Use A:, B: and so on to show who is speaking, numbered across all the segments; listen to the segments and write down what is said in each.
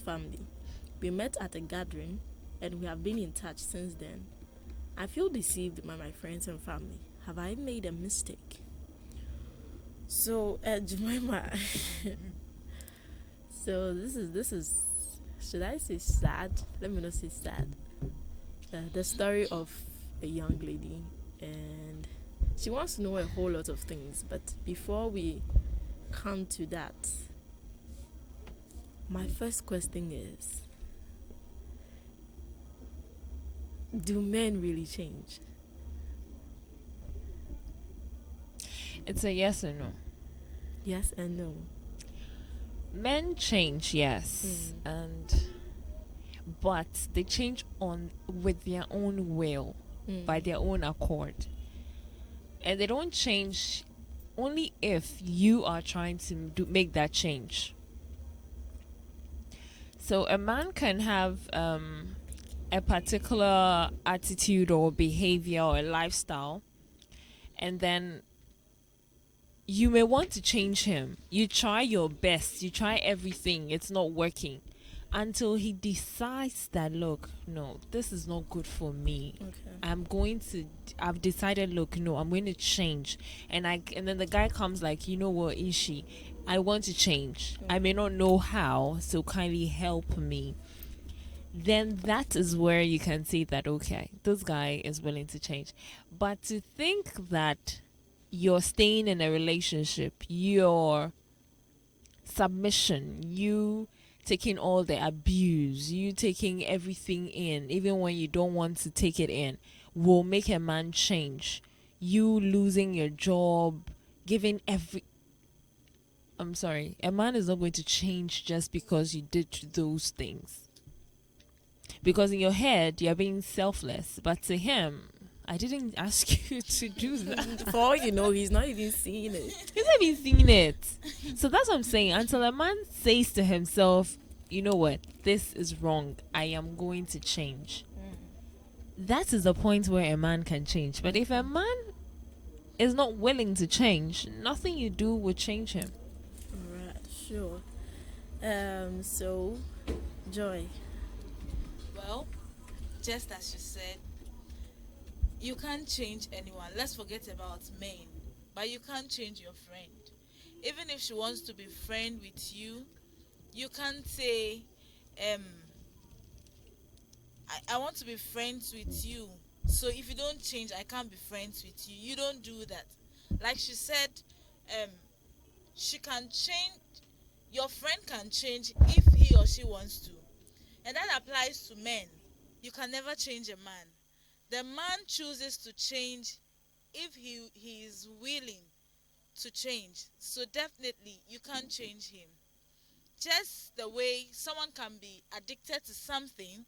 A: family. We met at a gathering and we have been in touch since then. I feel deceived by my friends and family. Have I made a mistake? So, Jemima, so this is, should I say sad? Let me not say sad. The story of a young lady, and she wants to know a whole lot of things. But before we come to that, my first question is: do men really change?
B: It's a yes or no.
A: Yes and no.
B: Men change, yes, but they change on with their own will, by their own accord, and they don't change only if you are trying to make that change. So a man can have a particular attitude or behavior or lifestyle, and then you may want to change him. You try your best, you try everything, it's not working until he decides that, look, no, this is not good for me.
A: Okay.
B: I've decided, look, no, I'm going to change. And then the guy comes like, you know what, Ishi, I want to change. I may not know how, so kindly help me. Then that is where you can see that, okay, this guy is willing to change. But to think that you're staying in a relationship, your submission, you taking all the abuse, you taking everything in, even when you don't want to take it in, will make a man change. You losing your job, giving I'm sorry, a man is not going to change just because you did those things. Because in your head, you're being selfless, but to him, I didn't ask you to do that.
A: For all you know, he's not even seeing it.
B: He's not even seeing it. So that's what I'm saying. Until a man says to himself, you know what, this is wrong, I am going to change. That is the point where a man can change. But if a man is not willing to change, nothing you do will change him.
A: Alright, sure. So, Joy.
C: Well, just as you said, you can't change anyone. Let's forget about men. But you can't change your friend. Even if she wants to be friend with you, you can't say, I want to be friends with you. So if you don't change, I can't be friends with you. You don't do that. Like she said, she can change. Your friend can change if he or she wants to. And that applies to men. You can never change a man. The man chooses to change if he is willing to change. So definitely you can't change him. Just the way someone can be addicted to something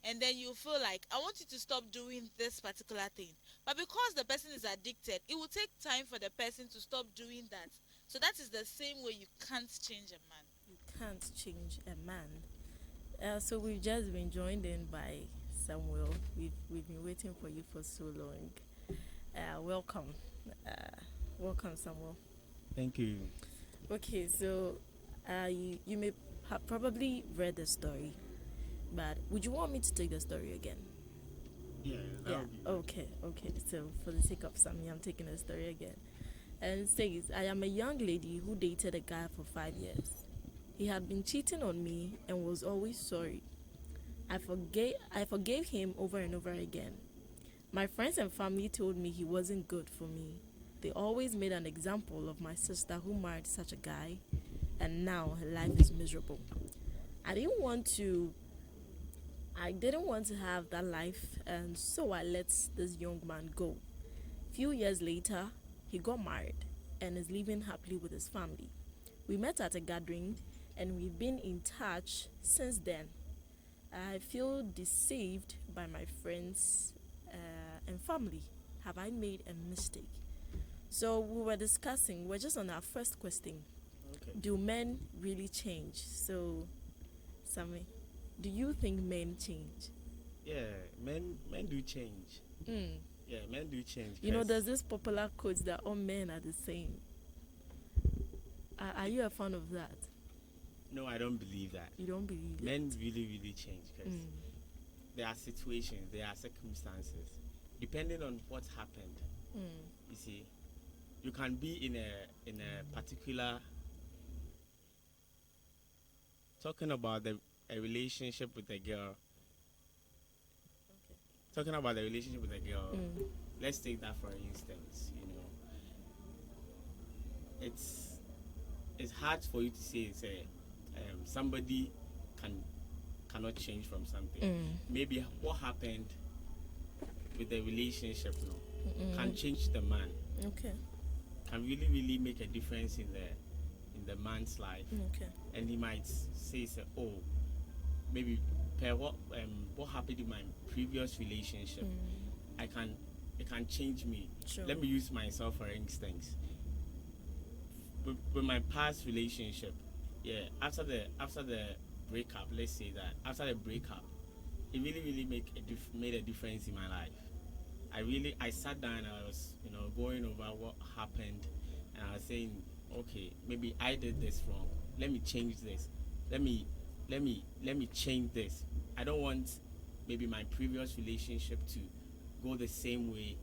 C: and then you feel like, I want you to stop doing this particular thing. But because the person is addicted, it will take time for the person to stop doing that. So that is the same way you can't change a man.
A: You can't change a man. So we've just been joined in by Samuel. We've been waiting for you for so long. Welcome. Welcome, Samuel.
D: Thank you.
A: Okay, so you may have probably read the story, but would you want me to take the story again?
D: Yeah.
A: Okay. So for the sake of Sammy, I'm taking the story again. And it says, I am a young lady who dated a guy for 5 years. He had been cheating on me and was always sorry. I forgave him over and over again. My friends and family told me he wasn't good for me. They always made an example of my sister who married such a guy, and now her life is miserable. I didn't want to have that life, and so I let this young man go. Few years later, he got married and is living happily with his family. We met at a gathering and we've been in touch since then. I feel deceived by my friends and family. Have I made a mistake? So we're just on our first question.
D: Okay.
A: Do men really change? So, Sammy, do you think men change?
D: Yeah, men do change. Yeah, men do change.
A: You know, there's this popular quote that all men are the same. Are you a fan of that?
D: No, I don't believe that.
A: You don't believe it?
D: Men really, really change because there are situations, there are circumstances, depending on what happened. You see, you can be in a particular, talking about a relationship with a girl.
A: Okay.
D: Talking about the relationship with a girl. Let's take that for instance. You know, it's hard for you to say somebody cannot change from something. Maybe what happened with the relationship can change the man.
A: Okay.
D: Can really, really make a difference in the man's life.
A: Okay.
D: And he might say, oh, maybe what happened in my previous relationship, it can change me.
A: Sure.
D: Let me use myself for instance. With my past relationship, after the breakup, let's say that after the breakup, it really, really made a difference in my life. I sat down and I was, going over what happened, and I was saying, okay, maybe I did this wrong. Let me change this. Let me change this. I don't want maybe my previous relationship to go the same way.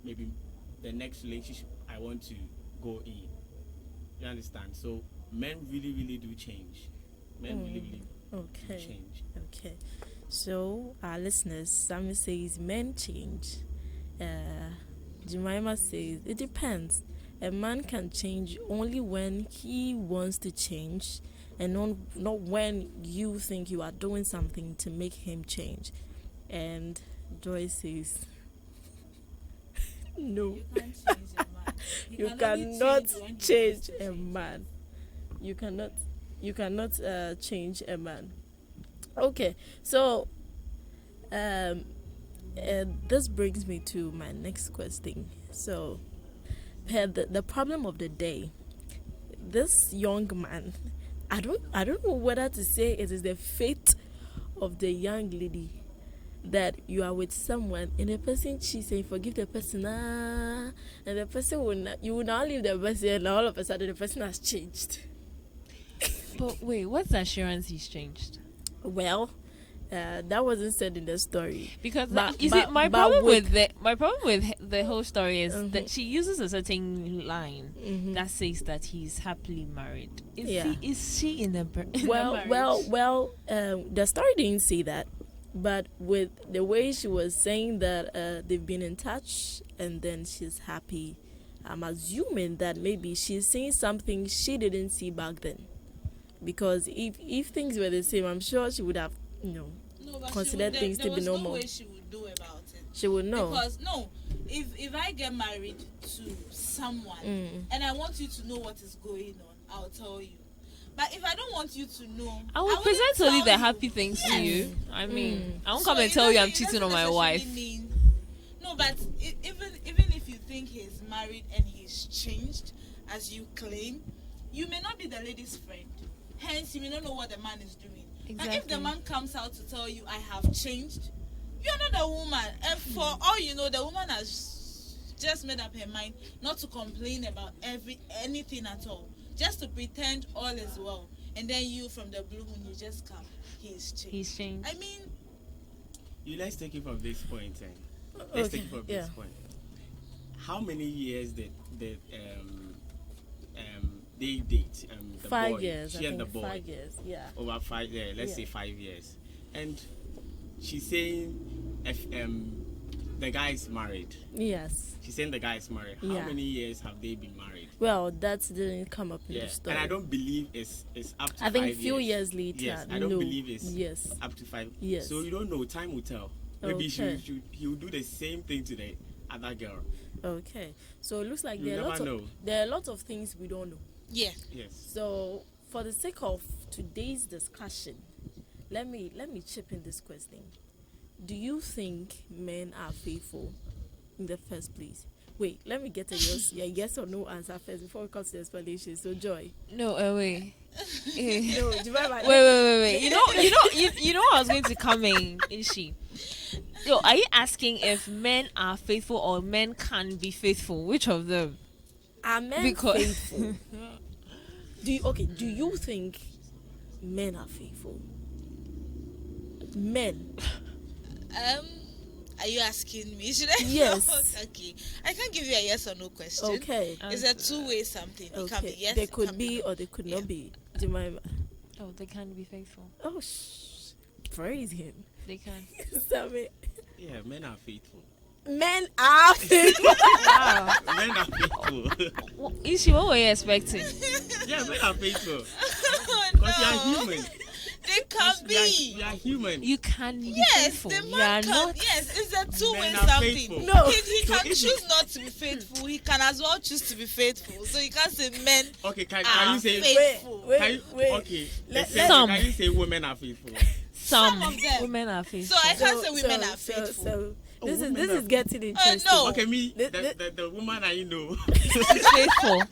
D: Maybe the next relationship I want to go in. You understand? So men really, really do change. Men really, really do change.
A: Okay. So our listeners, Sammy says men change. Jemima says it depends. A man can change only when he wants to change, and not when you think you are doing something to make him change. And Joy says, no.
C: You can't change a man.
A: You cannot change a man. Okay, so this brings me to my next question. So, the problem of the day, this young man, I don't know whether to say it is the fate of the young lady that you are with someone and the person cheats and you forgive the person, and the person you will now leave the person and all of a sudden the person has changed.
B: But wait, what's the assurance he's changed?
A: Well, that wasn't said in the story.
B: Because my problem with the whole story is that she uses a certain line that says that he's happily married. Is she in a
A: well, the story didn't say that, but with the way she was saying that they've been in touch and then she's happy, I'm assuming that maybe she's seeing something she didn't see back then. Because if things were the same, I'm sure she would have, considered things to be normal.
C: There was no way she would know about it.
A: She would know.
C: Because if I get married to someone and I want you to know what is going on, I'll tell you. But if I don't want you to know,
B: I will present only the happy things to you. I mean, I won't come and tell you I'm cheating on my wife.
C: No, but even if you think he's married and he's changed, as you claim, you may not be the lady's friend. Hence, you may not know what the man is doing. Exactly. And if the man comes out to tell you, I have changed, you're not the woman. And for all you know, the woman has just made up her mind not to complain about anything at all. Just to pretend all is well. And then you, from the blue moon, you just come. He's changed. I mean...
D: Let's take it from this point. Let's take it from this point. How many years did they date? The
A: 5
D: boy,
A: years.
D: she and the boy.
A: 5 years, yeah.
D: Over 5 years. Let's say 5 years. And she's saying if the guy is married.
A: Yes.
D: She's saying the guy is married. How many years have they been married?
A: Well, that didn't come up in the story.
D: And I don't believe it's up to 5 years.
A: I think a few years later.
D: Yes, I don't believe it's up to 5.
A: Yes.
D: So you don't know. Time will tell. Maybe he will do the same thing to the other girl.
A: Okay. So it looks like
D: there
A: are a lot of things we don't know.
C: Yeah.
D: Yes.
A: So for the sake of today's discussion, let me chip in this question. Do you think men are faithful in the first place? Wait, let me get a yes or no answer first before we come to the explanation. So Joy.
B: No, wait.
A: No,
B: wait. You know I was going to come in, is she? So are you asking if men are faithful or men can be faithful? Which of them?
A: Are men faithful? Do you think men are faithful? Men.
C: Are you asking me? Should I?
A: Yes.
C: Okay. I can't give you a yes or no question.
A: Okay.
C: It's a two-way something. It can be
A: Okay.
C: yes.
A: They
C: it
A: could
C: can
A: be
C: no.
A: or they could
C: Yeah.
A: not be. Jemima.
B: Oh, they can be faithful.
A: Oh, praise him.
B: They can.
A: Sammy.
D: Yeah, men are faithful.
A: Men are faithful.
B: Wow.
D: Men are faithful.
B: Ishi, what were you expecting?
D: Yeah, men are faithful.
C: Oh,
D: Because we are
C: no.
D: human.
C: They can
D: We
C: be.
D: are human.
B: You can be
C: Yes,
B: faithful.
C: the
B: You are
C: man can.
B: not.
C: Yes, it's a two-way
D: Men are
C: something.
D: faithful.
A: No.
C: He
D: So
C: can
D: if
C: choose not to be faithful. He can as well choose to be faithful. So you can't say men
D: Okay, can
C: are
D: you say
C: faithful.
A: Wait.
D: can you, okay? Let's say,
B: Some.
D: can you say women are faithful?
B: Some
C: Some of them.
B: women are
C: So
B: faithful.
C: I can't say women are faithful.
A: So
D: Oh,
A: this
D: women
A: is
D: are-
A: getting interesting.
C: no.
D: Okay, me,
A: The-
D: the woman I know.
B: She's faithful.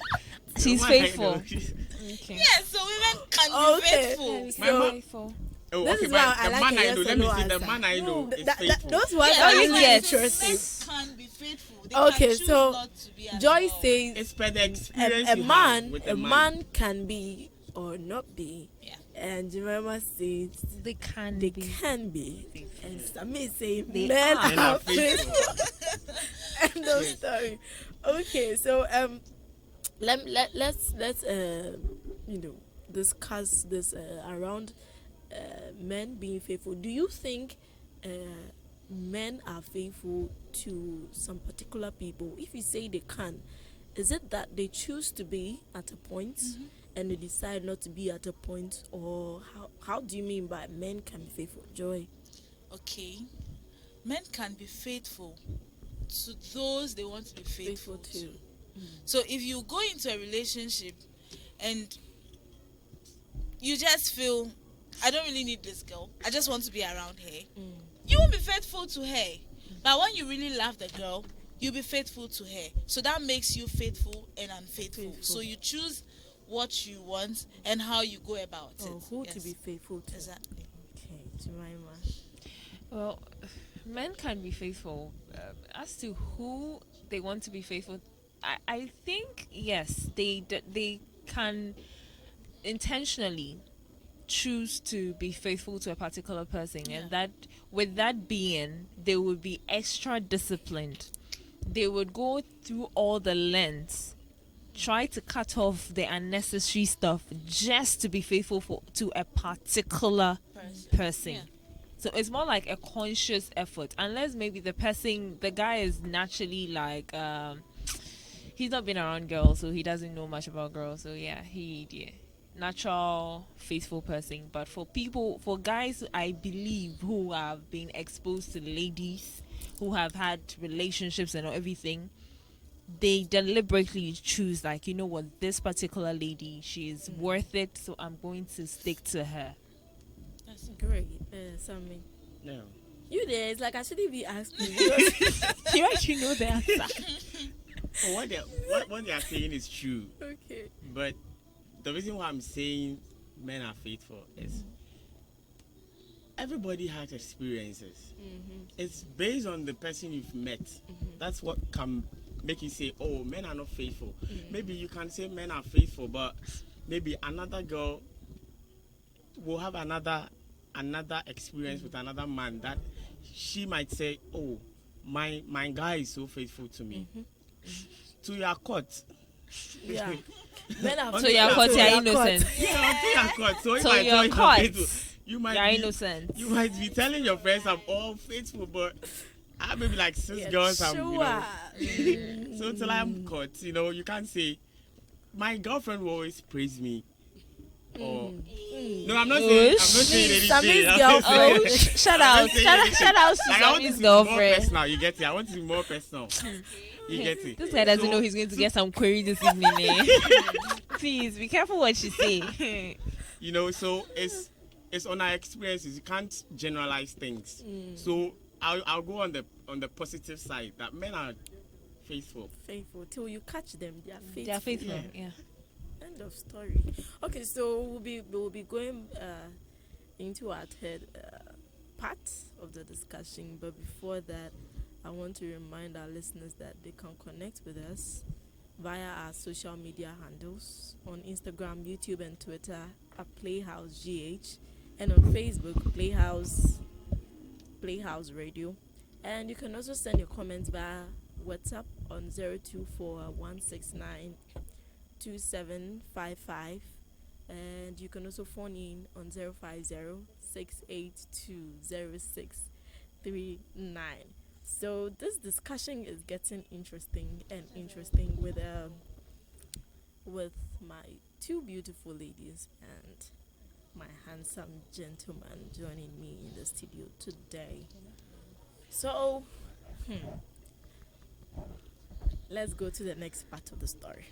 D: the
B: She's
D: woman I
B: faithful.
D: know, she's-
B: Okay.
C: Yes, so women can be
A: Okay.
C: faithful.
B: She's
D: My ma-
B: faithful.
D: Oh,
A: This
D: okay,
A: is why
D: but
A: I
D: the
A: like
D: man
A: a
D: I
A: yes
D: know.
A: or
D: Let me
A: no
D: see. The
A: answer.
D: man I know is faithful.
A: Those ones
C: Yeah,
A: are
B: Oh,
A: really
B: yes.
A: interesting.
C: Men can be faithful. They
A: Okay,
C: can choose
A: so
C: not to be as
A: Joy
C: well.
A: says
D: It's per the experience
A: a
D: you
A: man
D: have with
A: a man can be or not be.
C: Yeah.
A: And Jemima says
B: They can
A: they
B: be.
A: can be. And Sammy say
B: They
A: men
B: are.
D: Men
A: are
D: are
A: faithful.
D: faithful.
A: End of
D: Yes.
A: story. Okay, so let's discuss this around men being faithful. Do you think men are faithful to some particular people? If you say they can, is it that they choose to be at a point and they decide not to be at a point, or how do you mean by men can be faithful? Joy.
C: Okay. Men can be faithful to those they want to be faithful to. So if you go into a relationship and you just feel, I don't really need this girl, I just want to be around her, you won't be faithful to her. But when you really love the girl, you'll be faithful to her. So that makes you faithful and unfaithful.
A: Faithful.
C: So you choose what you want and how you go about
A: Or
C: it.
A: who
C: Yes.
A: to be faithful to?
C: Exactly.
A: Okay, Jemima.
B: Well, men can be faithful. As to who they want to be faithful, I think yes, they can intentionally choose to be faithful to a particular person,
C: Yeah.
B: and that with that being, they would be extra disciplined. They would go through all the lengths, try to cut off the unnecessary stuff just to be faithful to a particular person.
C: Yeah.
B: So it's more like a conscious effort, unless maybe the guy is naturally like he's not been around girls, so he doesn't know much about girls. So yeah, natural faithful person. But for guys, I believe, who have been exposed to ladies, who have had relationships and everything, they deliberately choose, like, you know what, this particular lady, she is worth it, so I'm going to stick to her.
C: That's
A: Great, Sammy.
D: No.
A: You there? It's like I shouldn't be asking because
B: You actually know the answer.
D: Oh, what they are saying is true,
A: okay.
D: but the reason why I'm saying men are faithful is everybody has experiences. It's based on the person you've met. That's what can make you say, oh, men are not faithful. Maybe you can say men are faithful, but maybe another girl will have another experience with another man that she might say, oh, my guy is so faithful to me. To your court.
A: Yeah. Men are
B: So you're caught, you're innocent.
D: Yeah, to your court. So if
B: So
D: I
B: you're
D: tell you
B: caught.
D: I'm faithful, you
B: You're
D: might be
B: innocent.
D: you might be telling your friends I'm all faithful, but I maybe like 6 girls I'm, so till I'm caught, you can't say my girlfriend will always praise me. Or no, I'm not saying anything.
A: Sammy's
D: I'm not saying-
A: girlfriend.
B: Shout
D: I'm
B: out,
D: not saying
B: shout
D: anything.
B: out to
D: Like, I want
B: Sammy's
D: it to be more
B: girlfriend.
D: personal. You get it? I want it to be more personal. You get it?
B: This guy doesn't
D: So-
B: know he's going to get some query this evening. Eh? Please be careful what you say.
D: So it's on our experiences. You can't generalize things. So I'll go on the positive side that men are faithful.
A: Faithful till you catch them. They are faithful.
B: They are faithful.
D: Yeah.
B: Yeah.
A: End of story. Okay, so we'll be going into our third part of the discussion, but before that, I want to remind our listeners that they can connect with us via our social media handles on Instagram, YouTube, and Twitter at PlayhouseGH, and on Facebook, Playhouse Radio. And you can also send your comments via WhatsApp on 024-169-2755. And you can also phone in on 050-682-0639. So this discussion is getting interesting with my two beautiful ladies and my handsome gentleman joining me in the studio today. So, let's go to the next part of the story.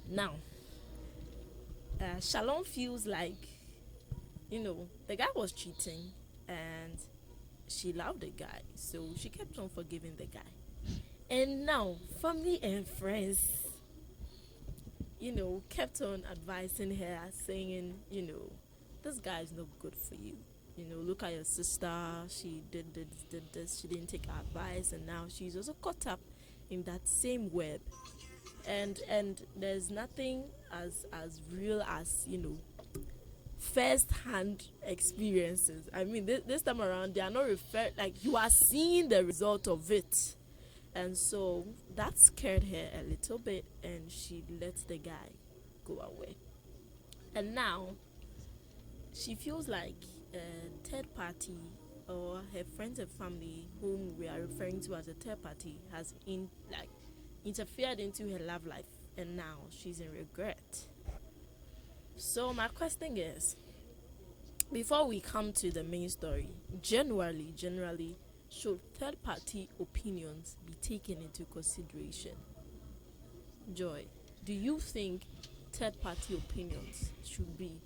A: Now, Shalom feels like, the guy was cheating and she loved the guy, so she kept on forgiving the guy. And now, family and friends, kept on advising her, saying, this guy is not good for you. Look at your sister, she did this, she didn't take our advice, and now she's also caught up in that same web. And there's nothing as real as, first-hand experiences. I mean, this time around, they are not referred, like, you are seeing the result of it. And so that scared her a little bit, and she let the guy go away. And now she feels like a third party, or her friends and family, whom we are referring to as a third party, has interfered into her love life, and now she's in regret. So my question is, before we come to the main story, generally, should third-party opinions be taken into consideration? Joy, do you think third-party opinions should be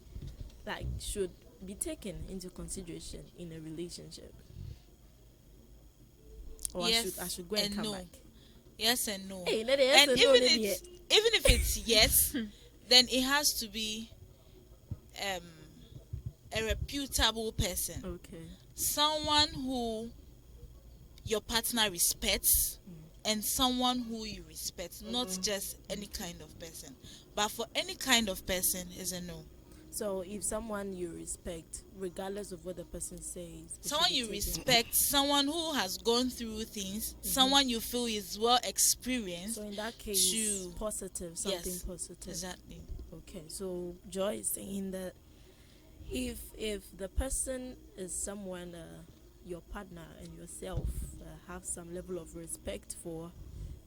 A: taken into consideration in a relationship? Or
C: Yes
A: I should go and come
C: no.
A: back?
C: Yes and no.
A: Hey, let it yes
C: And
A: and no,
C: even
A: let it
C: if it's yes, then it has to be a reputable person,
A: Okay.
C: someone who your partner respects, and someone who you respect, not just any kind of person. But for any kind of person is a no.
A: So if someone you respect, regardless of what the person says, it
C: Someone
A: should be
C: you
A: taken.
C: respect, someone who has gone through things, someone you feel is well experienced.
A: So in that case,
C: to-
A: positive, something
C: Yes,
A: positive.
C: exactly.
A: Okay, so Joy is saying that if the person is someone your partner and yourself have some level of respect for,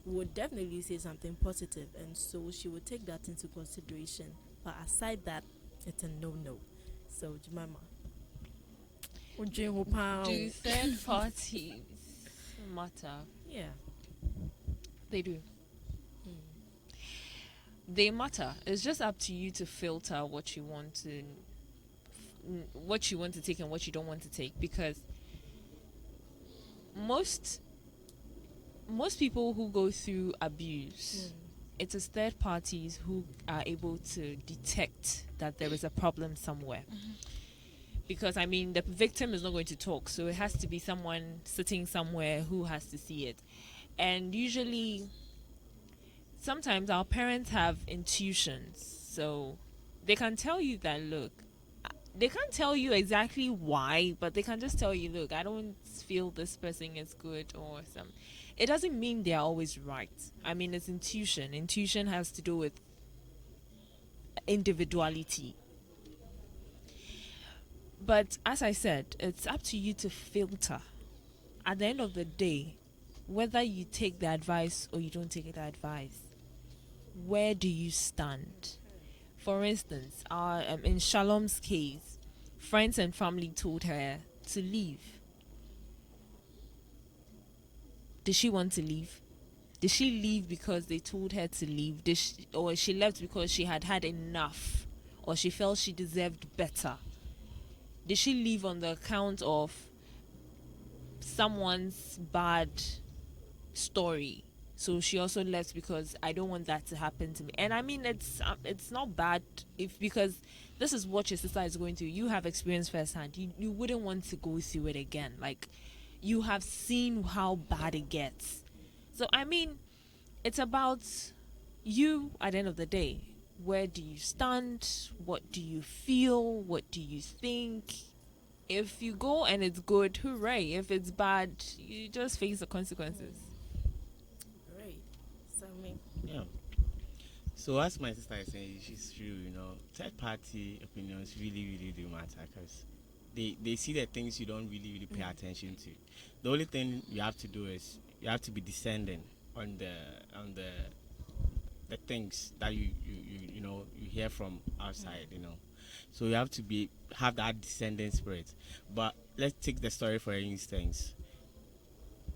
A: would definitely say something positive, and so she would take that into consideration. But aside that, it's a no. So Jemima,
B: Do third parties matter?
A: yeah.
B: They do. They matter. It's just up to you to filter what you want to take and what you don't want to take, because most people who go through abuse, it is third parties who are able to detect that there is a problem somewhere. Because I mean, the victim is not going to talk, so it has to be someone sitting somewhere who has to see it. And usually, sometimes our parents have intuitions, so they can tell you that, look, they can't tell you exactly why, but they can just tell you, look, I don't feel this person is good, or some. It doesn't mean they're always right. I mean, it's intuition. Intuition has to do with individuality. But as I said, it's up to you to filter. At the end of the day, whether you take the advice or you don't take the advice, where do you stand? For instance, in Shalom's case, friends and family told her to leave. Did she want to leave? Did she leave because they told her to leave? Or she left because she had had enough, or she felt she deserved better? Did she leave on the account of someone's bad story? So she also left because I don't want that to happen to me. And I mean, it's not bad because this is what your sister is going through. You have experienced firsthand. You wouldn't want to go through it again. Like, you have seen how bad it gets. So I mean, it's about you, at the end of the day, where do you stand? What do you feel? What do you think? If you go and it's good, hooray. If it's bad, you just face the consequences.
A: Great. So, I mean,
D: Yeah. So as my sister is saying, she's true. Third party opinions really do matter because they see the things you don't really pay attention to. The only thing you have to do is you have to be descending on the things that you hear from outside. So you have to have that descending spirit. But let's take the story for instance.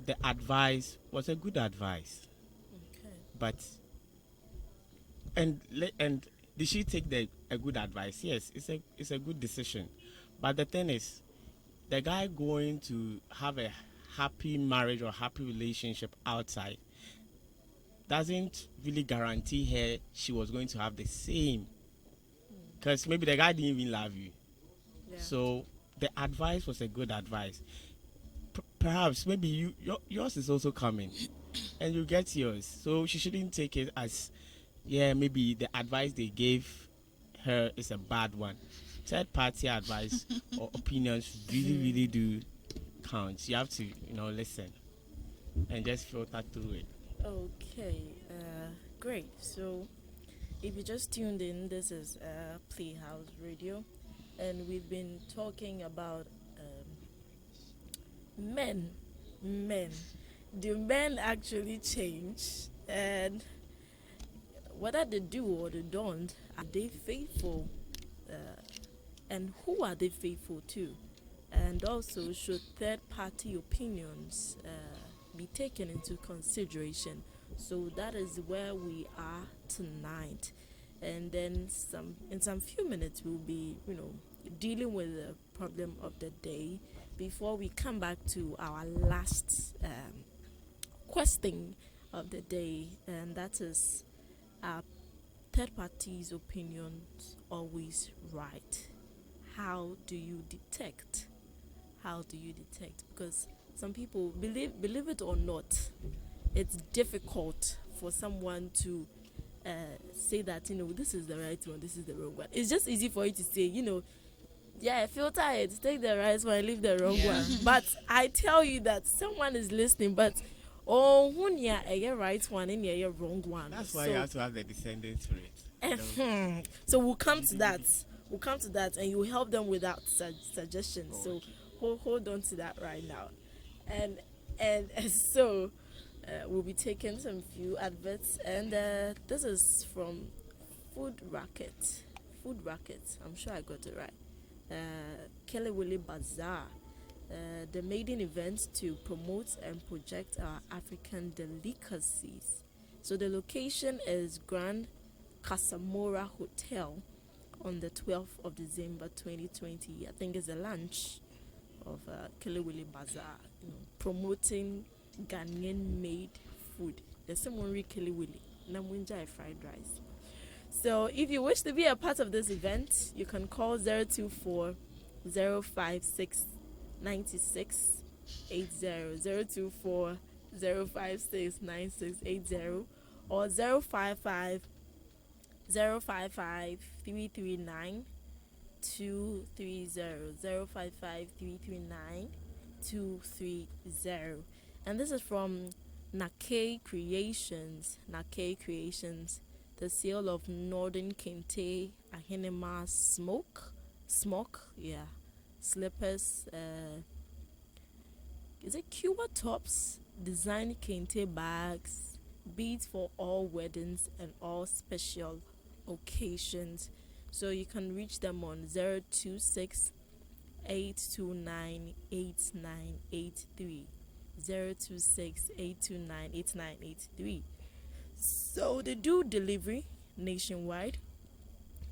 D: The advice was a good advice,
A: okay.
D: but and did she take a good advice? Yes, it's a good decision, but the thing is, the guy going to have a happy marriage or happy relationship outside doesn't really guarantee her she was going to have the same, because maybe the guy didn't even love you.
A: Yeah.
D: So the advice was a good advice. Perhaps maybe yours is also coming, and you get yours. So she shouldn't take it as, yeah, maybe the advice they gave her is a bad one. Third party advice or opinions really do count. You have to listen and just filter through it.
A: Okay. Great. So, if you just tuned in, this is Playhouse Radio, and we've been talking about men. Men. Do men actually change? And whether they do or they don't, are they faithful? And who are they faithful to? And also, should third party opinions be taken into consideration? So that is where we are tonight. And then in some few minutes we'll be, dealing with the problem of the day before we come back to our last question of the day, and that is, are third parties' opinions always right? How do you detect? How do you detect? Because some people believe it or not, it's difficult for someone to say that this is the right one, this is the wrong one. It's just easy for you to say, yeah, filter it, take the right one, leave the wrong one. But I tell you that someone is listening, but when you're a right one and you're a wrong one.
D: That's why you have to have the descendant spirit.
A: So we'll come to that. We'll come to that, and you will help them without suggestions. So hold on to that right now, and so we'll be taking some few adverts, and this is from Food Racket. Food Racket. I'm sure I got it right. Kelly Willie Bazaar. The maiden event to promote and project our African delicacies. So the location is Grand Casamora Hotel on the 12th of December 2020. I think it's a lunch of Kelewele Bazaar, promoting Ghanaian made food. There's someone read Kelewele, Namunja fried rice. So if you wish to be a part of this event, you can call 024 056 96 80, 024 056 9680, or 055 339 230, 055 339 230. And this is from Nake Creations. Nake Creations, the sale of Northern Kente Ahenema smoke, yeah, slippers, is it Cuba tops, design Kente bags, beads for all weddings and all special occasions. So you can reach them on 026 829 8983, 026 829 8983. So they do delivery nationwide,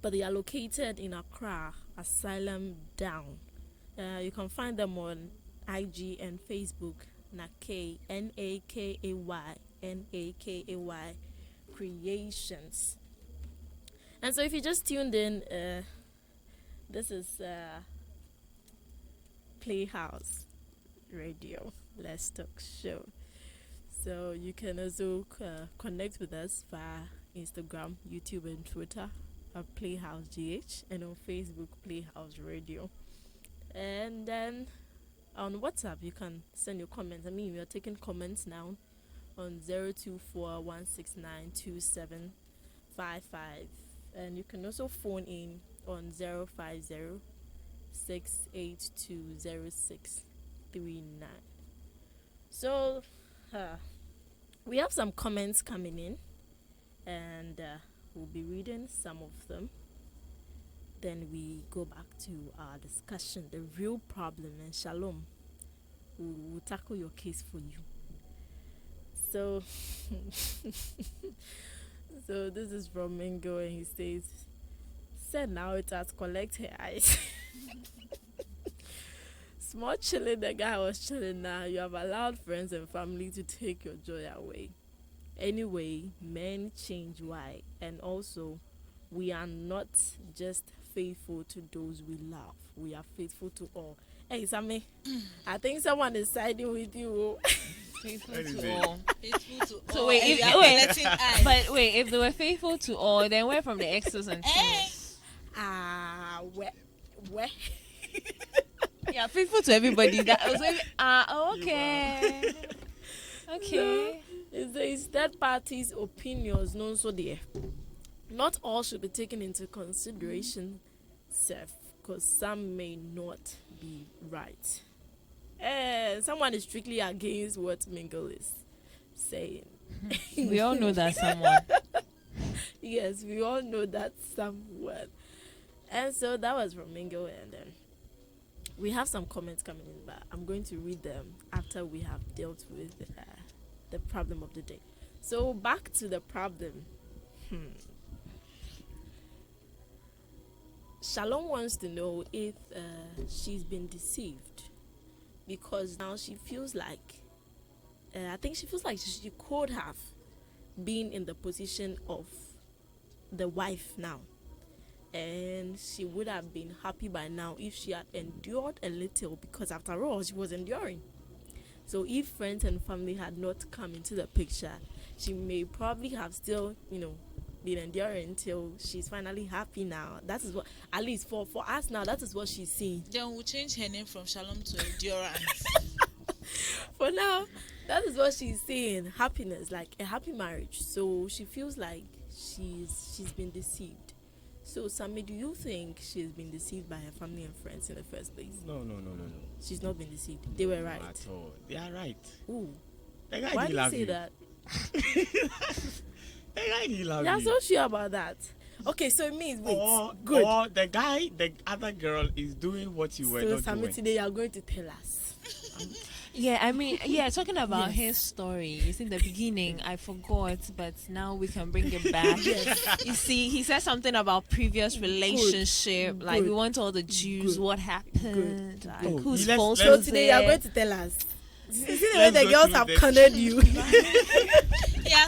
A: but they are located in Accra, Asylum Down. You can find them on IG and Facebook, Nakay, Nakay Creations. And so if you just tuned in, this is Playhouse Radio, Let's Talk Show. So you can also connect with us via Instagram, YouTube, and Twitter at Playhouse GH, and on Facebook, Playhouse Radio. And then on WhatsApp, you can send your comments. I mean, we are taking comments now on 024-169-2755. And you can also phone in on 050-682-0639. So, we have some comments coming in, and we'll be reading some of them. Then we go back to our discussion, the real problem, and Shalom will tackle your case for you. So, so this is from Mingo, and he says, "Said now it has collect her eyes." Small chilling, the guy was chilling now. You have allowed friends and family to take your joy away. Anyway, men change. Why? And also, we are not just faithful to those we love. We are faithful to all. Hey, Sammy, I think someone is siding with you.
B: Faithful
D: What is
B: to
D: it?
B: all.
C: Faithful to
B: So
C: all,
B: wait,
C: and
B: if-
C: you are
B: wait.
C: collecting eyes.
B: But wait, if they were faithful to all, then where from the exes and twins?
A: Where?
B: Yeah, faithful to everybody. That was okay. Okay.
A: It says third parties' opinions, no, so there. Not all should be taken into consideration, Seth, because some may not be right. Someone is strictly against what Mingle is saying.
B: We all know that someone.
A: Yes, we all know that someone. And so that was from Mingo, and then we have some comments coming in, but I'm going to read them after we have dealt with the problem of the day. So back to the problem. Shalom wants to know if she's been deceived, because now she feels like, I think she feels like she could have been in the position of the wife now, and she would have been happy by now if she had endured a little, because after all, she was enduring. So if friends and family had not come into the picture, she may probably have still, been enduring until she's finally happy now. That is what, at least for us now, that is what she's seeing.
C: Then we'll change her name from Shalom to Endurance.
A: For now, that is what she's seeing. Happiness, like a happy marriage. So she feels like she's been deceived. So Sammy, do you think she's been deceived by her family and friends in the first place?
D: No.
A: She's not been deceived. They were right.
D: Not at all. They are right.
A: Ooh.
D: The guy
A: Why
D: didn't
A: do you
D: love
A: say
D: you.
A: that?
D: The guy didn't love
A: You're
D: you.
A: so sure about that. Okay, so it means wait. Good.
D: Or the other girl is doing what you were
A: So
D: not
A: Sammy,
D: doing.
A: today you are going to tell us.
B: Yeah, I mean, talking about
A: Yes.
B: his story. You see, in the beginning, I forgot, but now we can bring it back. You see, he said something about previous relationship. Like,
A: Good.
B: we want all the juice,
A: Good.
B: what happened,
A: Good.
B: like,
D: Oh,
B: whose
D: let's-
B: fault
D: let's-
A: So
B: was
A: today you are
B: it?
A: going to tell us. You see the way
D: Let's
A: the
D: go
A: girls
D: through
A: have
D: this.
A: cornered you.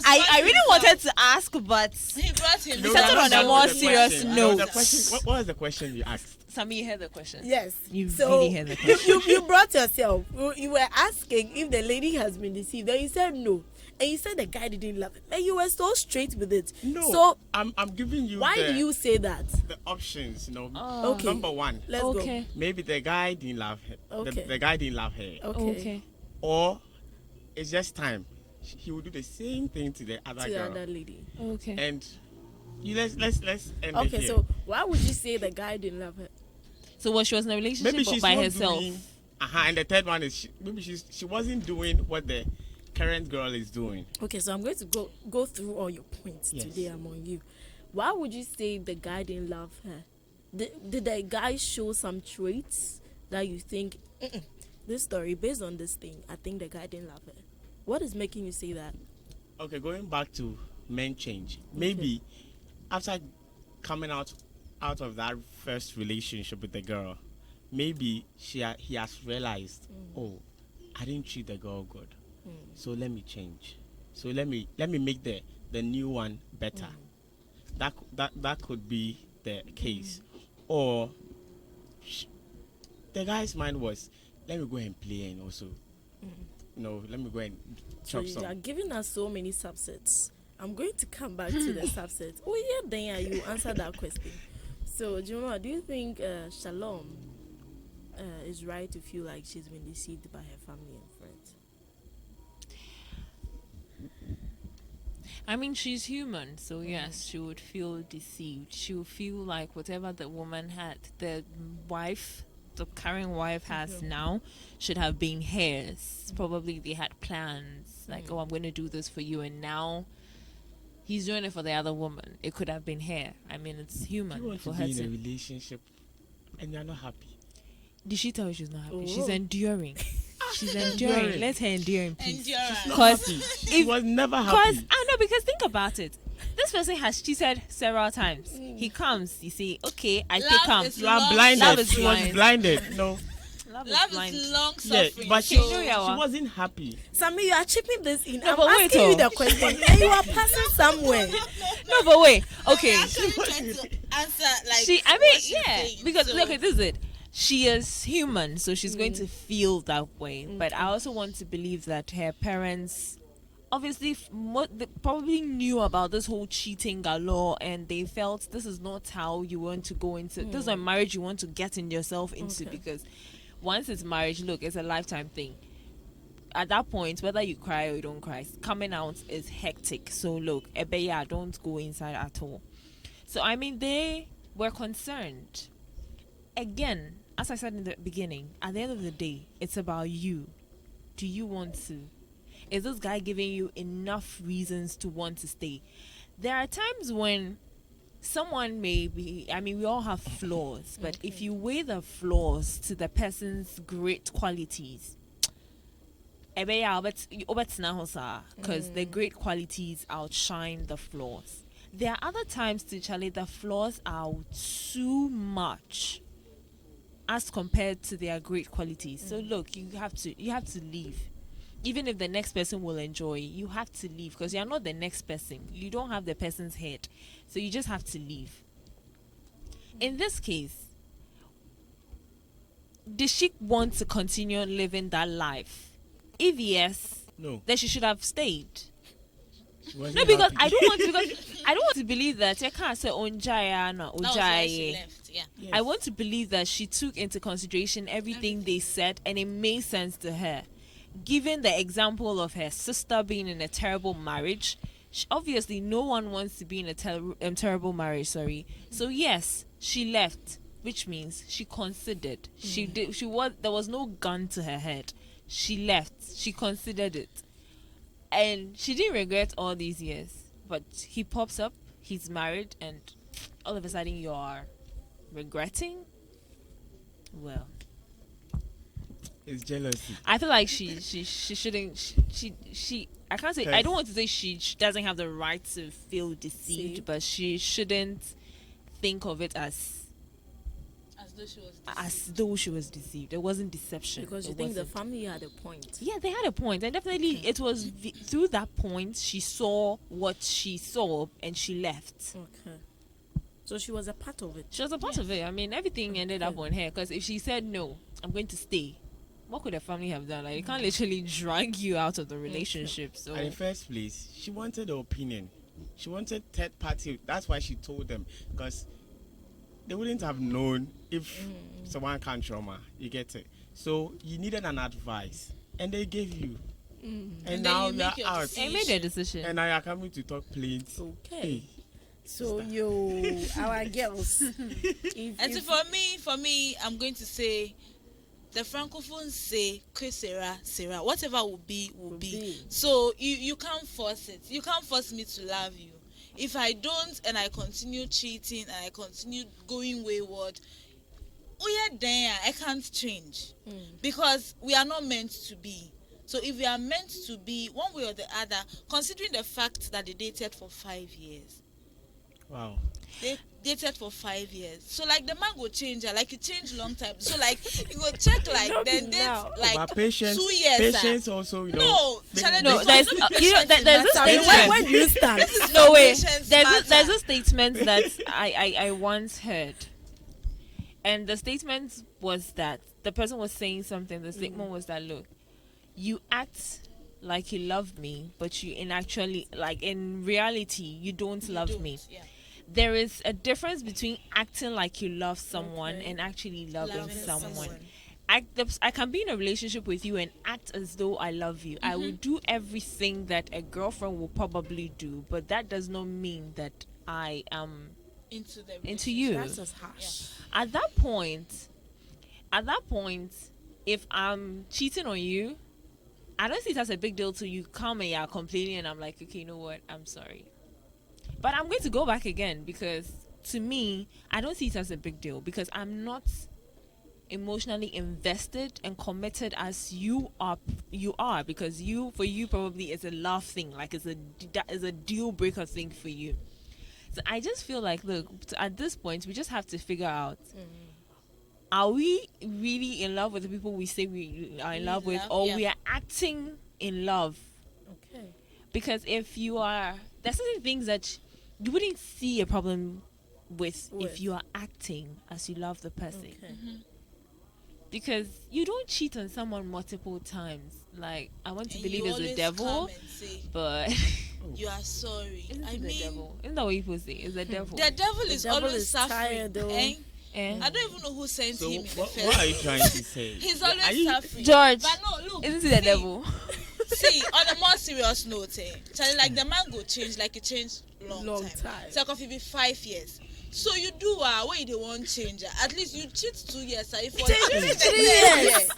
B: I really wanted to ask, but
C: He brought him.
B: We started on a
C: down
B: more
C: with the
B: serious
C: question.
B: note.
D: The question, what was the question you asked?
B: Sammy, you heard the question.
A: Yes.
B: You
A: so
B: really heard the question.
A: you brought yourself. You were asking if the lady has been deceived. Then you said no. And you said the guy didn't love it. And you were so straight with it.
D: No.
A: So
D: I'm giving you
A: why do you say that?
D: the options,
A: Okay.
D: Number one,
A: Let's
B: Okay.
D: maybe the guy didn't love her.
A: Okay.
D: The guy didn't love her.
A: go. Okay.
B: Okay.
D: Or it's just time. He will do the same thing to the other
A: To the
D: girl.
A: other lady.
B: Okay.
D: And let's end it
A: Okay,
D: here.
A: so why would you say the guy didn't love her?
B: So was she was in a relationship
D: Maybe she's
B: by
D: not
B: herself?
D: doing. And the third one is maybe she wasn't doing what the current girl is doing.
A: Okay, so I'm going to go through all your points
D: Yes.
A: today among you. Why would you say the guy didn't love her? Did the guy show some traits that you think, this story, based on this thing, I think the guy didn't love her? What is making you say that?
D: Okay, going back to men change. Maybe after coming out of that first relationship with the girl, maybe he has realized, oh, I didn't treat the girl good, so let me change. So let me make the new one better. That could be the case, or the guy's mind was, let me go and play and also, let me go and
A: So
D: chop
A: you are
D: some.
A: giving us so many subsets. I'm going to come back to the subset. Oh yeah, then you answer that question. So, Juma, do you think Shalom is right to feel like she's been deceived by her family and friends?
B: I mean, she's human, so yes, she would feel deceived. She would feel like whatever the woman had, the current wife has now, should have been hers. Probably they had plans, like, oh, I'm going to do this for you, and now he's doing it for the other woman. It could have been her. I mean, it's human
D: You want
B: for
D: to
B: her
D: be in a
B: to.
D: relationship and you're not happy.
B: Did she tell you she's not happy?
A: Oh.
B: She's enduring. She's enduring. Let her endure in peace.
C: Endurance.
B: Because
D: She was never happy.
B: I know, because think about it. This person has cheated several times. He comes, you say, okay, I
C: Love
B: take him.
C: is
D: You are
C: long
D: blinded.
B: Love is
D: She was
B: blind.
D: blinded. No.
B: Love
C: Love
B: blind.
C: is long
D: Yeah,
C: suffering.
D: but
B: She
D: she
B: knew you were.
D: wasn't happy.
A: Sammy, you are chipping this in.
B: No,
A: I'm
B: but wait,
A: asking you
B: oh.
A: the question, and you are passing somewhere.
B: No, but wait. Okay.
C: I'm actually trying to answer like
B: I mean,
C: what she's
B: yeah.
C: saying.
B: Because
C: So,
B: look, this is it. She is human, so she's going to feel that way. But I also want to believe that her parents obviously they probably knew about this whole cheating galore, and they felt this is not how you want to go into this is a marriage you want to get in yourself into.
A: Okay.
B: Because once it's marriage, look, it's a lifetime thing. At that point, whether you cry or you don't cry, coming out is hectic. So look, yeah, don't go inside at all. So I mean, they were concerned. Again, as I said in the beginning, at the end of the day, it's about you. Do you want to? Is this guy giving you enough reasons to want to stay? There are times when someone may be, I mean, we all have flaws, but if you weigh the flaws to the person's great qualities, because the great qualities outshine the flaws. There are other times to Charlie, the flaws are too much as compared to their great qualities. So look, you have to leave. Even if the next person will enjoy, you have to leave, because you're not the next person. You don't have the person's head. So you just have to leave. In this case, did she want to continue living that life? If yes,
D: No.
B: then she should have stayed.
D: She wasn't
B: No, because
D: happy.
B: I don't want to believe that I can't say onjaya na
C: that was why she
B: ojaye.
C: left. Yeah.
D: Yes.
B: I want to believe that she took into consideration everything they said, and it made sense to her. Given the example of her sister being in a terrible marriage, obviously no one wants to be in a terrible marriage. Sorry. So yes, she left, which means she considered. She did. There was no gun to her head. She left. She considered it, and she didn't regret all these years. But he pops up. He's married, and all of a sudden you are regretting. Well,
D: It's jealousy.
B: I feel like she shouldn't. She I can't say. I don't want to say she doesn't have the right to feel deceived,
A: See?
B: but she shouldn't think of it as though she was deceived. It wasn't deception.
A: Because you
B: It
A: think the
B: wasn't.
A: family had a point.
B: Yeah, they had a point, and definitely it was through that point she saw what she saw, and she left.
A: Okay. So she was a part of it.
B: She was a part of it. I mean, everything ended up on her. Because if she said no, I'm going to stay, what could the family have done? Like, they can't literally drag you out of the relationship. So
D: In the first place, she wanted the opinion. She wanted third party. That's why she told them, because they wouldn't have known if someone can't trauma. You get it? So you needed an advice, and they gave you. And
C: then
D: now
C: you
D: you're
C: make your
D: out.
C: decision.
B: I made a decision.
D: And now you're coming to talk plates.
A: Okay. So our girls.
C: And so for me, I'm going to say, the Francophones say, "Que sera, sera." Whatever will be, will be. So you can't force it. You can't force me to love you. If I don't, and I continue cheating, and I continue going wayward, oh yeah, then I can't change, because we are not meant to be. So if we are meant to be, one way or the other, considering the fact that they dated for 5 years.
D: Wow.
C: They dated for 5 years. So like the man go change, like he changed long time. So like you go check like
A: Not
C: then date
A: now.
C: like
D: But patience,
C: 2 years.
D: patience also, you know.
C: No, Charlie,
B: No,
C: this
B: there's
C: one is not
B: you know
C: patience
B: there's this
C: matter.
B: statement.
A: Where do you stand?
C: This is
B: No
C: not
B: way.
C: patience
B: There's
C: matter.
B: a statement that I once heard, and the statement was that the person was saying something. The statement was that, look, you act like you love me, but you in reality you don't love me.
C: Yeah.
B: There is a difference between acting like you love someone
A: Okay.
B: and actually loving
C: Loving
B: someone.
C: someone.
B: I can be in a relationship with you and act as though I love you. I will do everything that a girlfriend will probably do, but that does not mean that I am into you.
A: That's just harsh.
B: At that point, if I'm cheating on you, I don't see it as a big deal till you come and you're complaining and I'm like, okay, you know what? I'm sorry. But I'm going to go back again because to me, I don't see it as a big deal because I'm not emotionally invested and committed as you are because for you probably it's a love thing, like it's a deal breaker thing for you. So I just feel like, look, at this point we just have to figure out, are we really in love with the people we say we are in love with, or we are acting in love?
A: Okay.
B: Because if you are, there's certain things that you wouldn't see a problem with if you are acting as you love the person.
A: Okay.
B: Because you don't cheat on someone multiple times. Like, I want to
C: And
B: believe
C: you
B: it's the
C: always
B: devil,
C: come and say,
B: but
C: you are sorry.
B: isn't
C: I
B: it the
C: mean,
B: devil? Isn't that what people say? It's the devil.
C: the devil is
A: devil
C: always
A: is
C: suffering.
A: tired, though.
B: Eh?
C: I don't even know who sent
D: So
C: him in the
D: what
C: first
D: are you trying to say?
C: He's always
D: Are you-
C: suffering.
B: George,
C: But no, look.
B: isn't it the
C: see,
B: devil?
C: See, on a more serious note, Charlie, like the man go change, like it changed long time. So it could be 5 years. So you do when you don't want change. At least you cheat 2 years. If you cheat 3 years,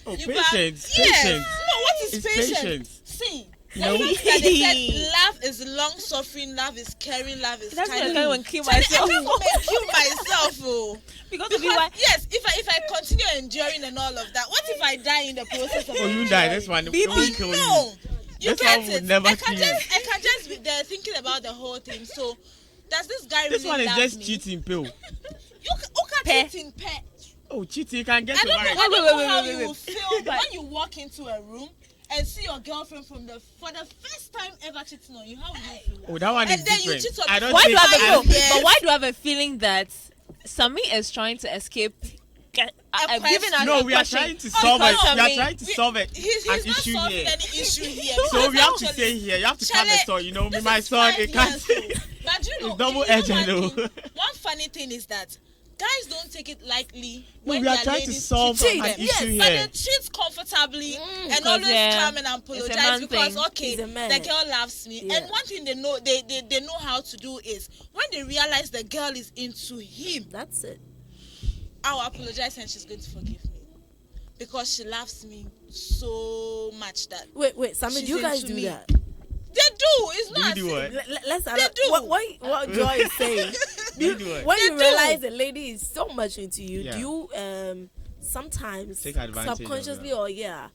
D: Oh,
C: you
D: patience,
C: yes.
D: patience.
C: No, what is
D: It's
C: patience?
D: patience.
C: See,
D: No.
C: the fact that they said love is long suffering, love is caring, love is
B: That's what I
C: kind.
B: want to kill
C: Charlie,
B: myself.
C: I can't make kill myself. Oh.
B: Because of you, why?
C: Yes, if I continue enduring and all of that, what if I die in the process of
D: Oh, you
C: enduring?
D: die. This one will kill you.
C: No, you
D: This
C: get
D: one would
C: it.
D: never
C: I can
D: kill you.
C: just be there thinking about the whole thing. So, does this guy
D: This
C: really
D: one is
C: love
D: just
C: me?
D: cheating, pill.
C: You can't
B: Peh.
C: cheat in pet.
D: Oh, cheating, you can get
C: I
D: to
C: don't know,
D: marriage.
C: I don't know
B: Wait,
C: how
B: wait,
C: you
B: wait.
C: will feel when you walk into a room and see your girlfriend for the first time ever cheating on you. How will you feel?
D: Oh, that one is
C: And then you
D: different.
C: cheat on
D: I
C: me
D: don't
C: for
B: Why do I have
D: think
B: a
D: I-
B: no,
C: Yes.
B: but why do I have a feeling that Sami is trying to escape? I've given
C: question.
B: her
D: No,
B: a
D: we are
B: question.
D: trying to solve it.
B: because
D: We
B: of
D: are
B: me.
D: trying to solve it.
C: He's
D: An
C: not
D: issue
C: solving
D: here.
C: any issue here.
D: So
C: because
D: we have to
C: actually-
D: stay here. You have to come
C: Charlie,
D: and talk. You know, me,
C: this
D: my
C: is
D: son,
C: 5
D: it can't.
C: years old. But you know,
D: It's double-edged,
C: you know
D: though.
C: one funny thing is that guys don't take it lightly
D: No,
C: when
D: we are
C: their
D: trying to
C: ladies
D: solve
C: cheat
D: an
C: on them.
D: issue
C: Yes, but
D: here.
C: they cheat comfortably and
B: because,
C: always
B: yeah,
C: come and
B: it's a
C: apologize
B: man
C: because
B: thing.
C: okay,
A: He's a man.
C: the girl loves me.
A: Yeah.
C: And one thing they know they know how to do is when they realize the girl is into him,
A: That's it.
C: I'll apologize and she's going to forgive me. Because she loves me so much that
A: Wait, Sammy,
C: She's
A: do you guys
C: into
A: do
C: me.
A: that?
C: they do. It's
D: Do we
C: not.
D: do what?
A: Let's
C: They do.
A: what Joy is saying.
D: We do it.
A: When
C: They
A: you
C: do.
A: realize the lady is so much into you,
D: Yeah.
A: do you sometimes
D: Take advantage of
A: subconsciously
D: that.
A: or yeah,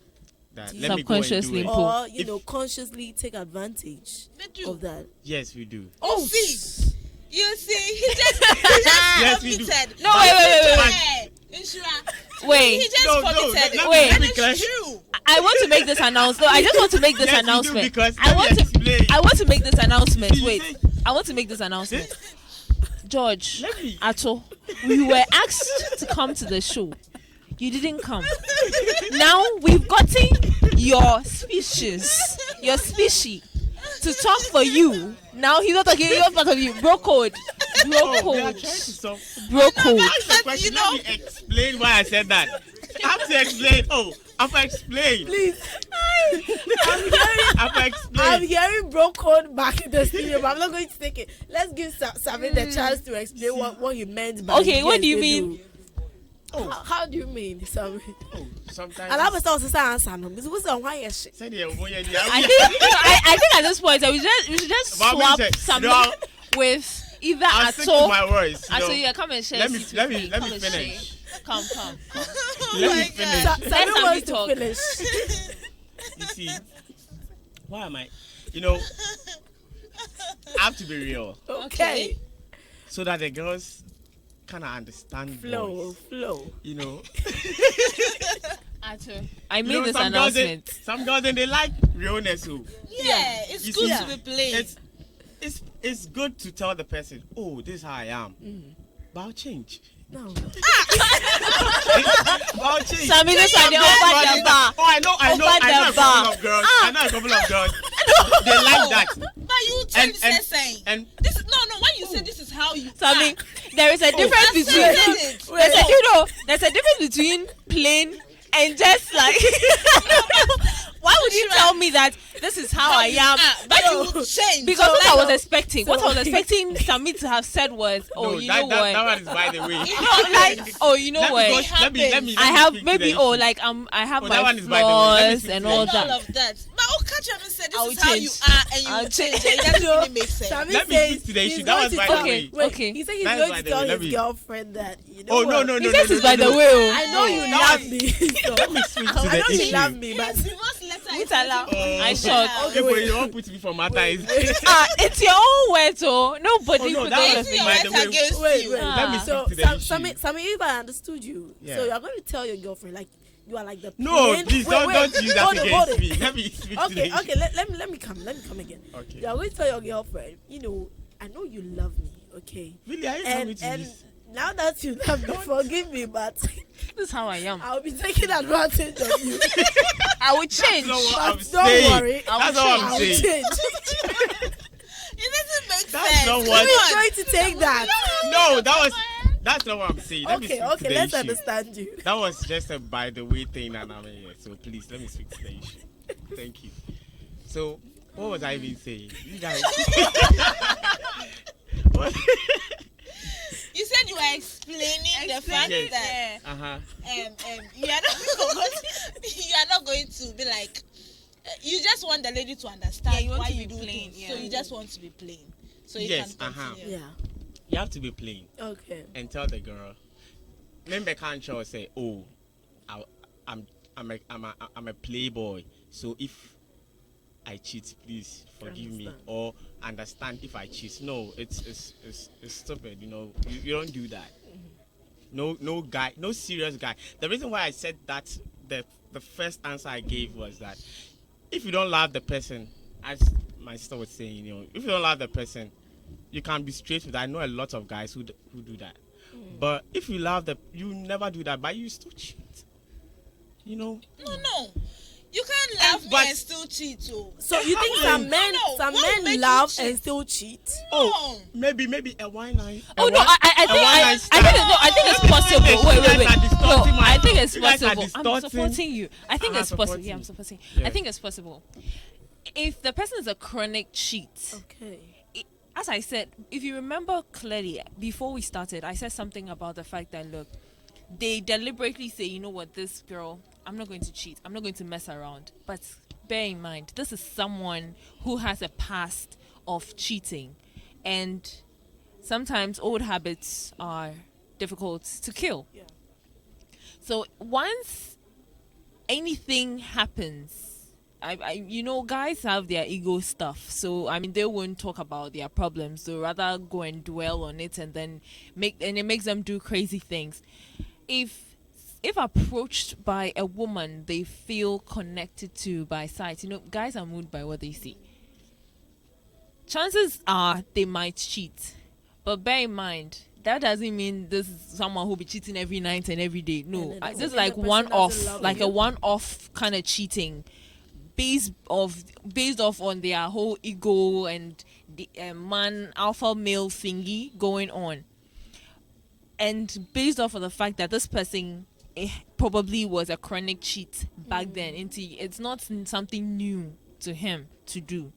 D: That,
A: Do
D: let
A: you-
D: me go and do
B: Subconsciously
D: it.
B: pull.
A: or you
D: If-
A: know consciously take advantage
C: They do.
A: of that?
D: Yes, we do.
C: Oh, see. You see, he just
D: Yes, we do.
C: vomited.
B: No, wait.
C: Yeah, Inshira.
B: Wait.
C: He just
D: No,
C: vomited.
D: let me
B: Wait.
C: And
D: be clear.
C: it's true.
B: I want to make this announcement. I just want to make this
D: Yes, we do,
B: announcement.
D: because
B: I
D: let
B: want
D: me
B: to.
D: explain.
B: I want to make this announcement.
D: You
B: Wait.
D: say-
B: I want to make this announcement. George,
D: Let me-
B: Ato, we were asked to come to the show. You didn't come. Now we've gotten your species to talk for you. Now he's not talking. He's not part of you. Bro code. Bro
D: Oh, we are
B: code.
D: trying to solve.
B: Bro code.
D: Ask the question.
C: you know-
D: Let me explain why I said that. I have to explain. Oh, I have to explain.
A: Please,
D: I have to
A: I'm
D: explain.
A: hearing bro code back in the studio, but I'm not going to take it. Let's give Sammy the chance to explain what you meant by
B: Okay, what
A: yes,
B: do you
A: they
B: mean?
A: do. How do you mean, Sammy?
D: Oh, sometimes.
A: And I'm also saying answer no. This was on why you shit.
D: Say the one you-
B: I think at this point we should just
D: But I'm
B: swap
D: saying,
B: some
D: no.
B: with either
D: I'll stick to
B: Ato.
D: my words. you
B: Ato,
D: know.
B: yeah, come and share.
D: Let me-
B: seat
D: let
B: with
D: me- let me
B: Come and
D: finish.
B: share. Come.
D: Let me
C: my
D: finish.
C: God.
A: Sammy
B: Let
A: wants to
B: talk.
A: finish.
D: You see, why am I? You know, I have to be real
A: Okay.
D: so that the girls kind of understand boys,
A: Flow.
D: you know.
B: Ato, I
D: You
B: made
D: know,
B: this
D: some girls,
B: announcement.
D: some girls, they like realness. So
C: Yeah, it's
D: you
C: good
D: see,
C: to be plain.
D: it's good to tell the person, oh, this is how I am, but I'll change.
A: No.
D: Well, change.
B: Sammy, this one they over the bar.
D: Oh, I know a
B: Over the
D: couple
B: bar.
D: of girls. I know a couple of girls. They like that.
C: But you change the saying.
D: And
C: This no. When you say this is how you
B: Sammy,
C: are,
B: there is a difference
C: that's
B: between
C: it.
B: there's a difference between plain and just like. Why would you tell me that this is how I am?
C: But you will change.
B: Because what
C: like,
B: I was expecting, Sammy to have said was,
D: no,
B: you know
D: that
B: what?
D: one is by the way.
B: No, like, you know what?
D: Let me
B: I have
D: speak to
B: maybe
D: the issue.
B: like I have
D: that
B: my
D: one is by the way. Let me
B: flaws
D: speak
B: and
D: to
B: all
D: the
B: that.
C: all of that. But Okachi haven't said this
B: I'll
C: is how you
B: change.
C: are and you
B: I'll
C: will change.
B: change.
C: It doesn't really make sense.
A: Sammy
D: Let me
A: says
D: speak to the issue.
A: he's
D: That
A: going
D: was
A: to
D: by
A: tell-
D: the way.
A: Wait,
B: Okay.
A: he said he's
D: That is
A: going
D: by
A: to
D: the
A: tell
D: way. Let
A: his
D: me-
A: girlfriend that. You know
D: Oh no
A: what?
D: no no
B: He
D: no
B: says
D: no
B: it's by
D: no,
B: the
D: no.
B: way. Oh.
A: I know you
C: No.
A: love me. So.
D: Let me speak to
A: I
D: the
A: know you
D: issue.
A: love me, but
C: Divorce letter
B: It's allowed.
D: Oh.
B: I shot.
D: Okay, but you don't put me for matter.
B: It's your own words, oh. Nobody
D: Oh, no,
B: put
D: that
B: all
D: was
B: of
C: Anything
B: it.
D: by
C: your
D: the
C: words
D: way-
C: against
A: wait,
C: you.
A: wait.
D: Let me
A: So,
D: speak to the issue.
A: Sammy, if I understood you,
D: Yeah.
A: so you're going to tell your girlfriend like you are like the
D: No,
A: plain-
D: please
A: Wait,
D: don't
A: wait,
D: use that
A: hold it, hold
D: against
A: it.
D: me. Let me speak to the
A: Okay,
D: issue.
A: okay. Let me come again.
D: Okay.
A: You're going to tell your girlfriend, you know, I know you love me, okay?
D: Really, are you telling me
A: And
D: to
A: and
D: this?
A: now that you love me, forgive me, but
B: This is how I am.
A: I'll be taking advantage of you.
B: I will change.
D: That's not what I'm
A: But don't
D: saying.
A: worry,
D: That's what I'm
A: I'll
D: saying.
A: change.
C: It doesn't make
D: That's
C: sense.
D: not
C: Come
D: what-
A: Who's
C: on.
A: going to take that?
D: No, that's not what I'm saying. Let me
A: Okay,
D: speak to
A: okay,
D: the
A: let's
D: issue.
A: understand you.
D: That was just a by the way thing, and I'm here. So please let me speak to the issue. Thank you. So what was I even saying? You guys. What?
C: You said you were explaining the fact
D: Yes.
C: that
D: Uh-huh.
C: you are not going to be like you just want the lady to understand
B: Yeah, you want
C: why
B: to
C: you
B: be
C: do
B: plain,
C: things.
B: yeah.
C: So you just want to be plain. So you
D: Yes,
C: can
D: uh-huh.
C: continue.
A: Yeah.
D: You have to be plain
A: Okay.
D: and tell the girl. Remember, can't you say, "Oh, I'm a playboy. So if I cheat, please forgive me,
A: Understand.
D: or understand if I cheat." No, it's stupid. You know, you don't do that. No guy, no serious guy. The reason why I said that, the first answer I gave was that if you don't love the person, as my sister was saying, you know, if you don't love the person, you can be straight with that. I know a lot of guys who do that. But if you love you never do that, but you still cheat. You know.
C: No. You can't love me
D: But-
C: and still cheat. Oh.
A: So you think
D: happened?
A: some men,
C: No,
A: some
C: what will
A: men
C: make you
A: love
C: cheat?
A: and still cheat?
D: Oh, maybe a wine line.
B: Oh no, I think it's possible.
D: You
B: Wait.
D: guys are distorting
B: No,
D: my-
B: I think it's
D: you guys are
B: possible. I'm
D: distorting.
B: supporting you. I think
D: I'm
B: it's possible.
D: supporting
B: Yeah, I'm
D: you.
B: supporting.
D: Yeah.
B: I think it's possible. If the person is a chronic cheat,
A: Okay.
B: as I said, if you remember clearly, before we started, I said something about the fact that, look, they deliberately say, you know what, this girl, I'm not going to cheat. I'm not going to mess around. But bear in mind, this is someone who has a past of cheating. And sometimes old habits are difficult to kill.
A: Yeah.
B: So once anything happens, you know, guys have their ego stuff. So I mean, they won't talk about their problems. They'll rather go and dwell on it, and then it makes them do crazy things. If approached by a woman they feel connected to by sight, you know, guys are moved by what they see. Chances are they might cheat, but bear in mind, that doesn't mean this is someone who'll be cheating every night and every day. No,
A: And then
B: this is
A: the
B: like
A: person
B: one off,
A: doesn't love
B: like
A: you.
B: a one-off kind of cheating, based off on their whole ego and the man alpha male thingy going on, and based off of the fact that this person probably was a chronic cheat back then. It's not something new to him to do.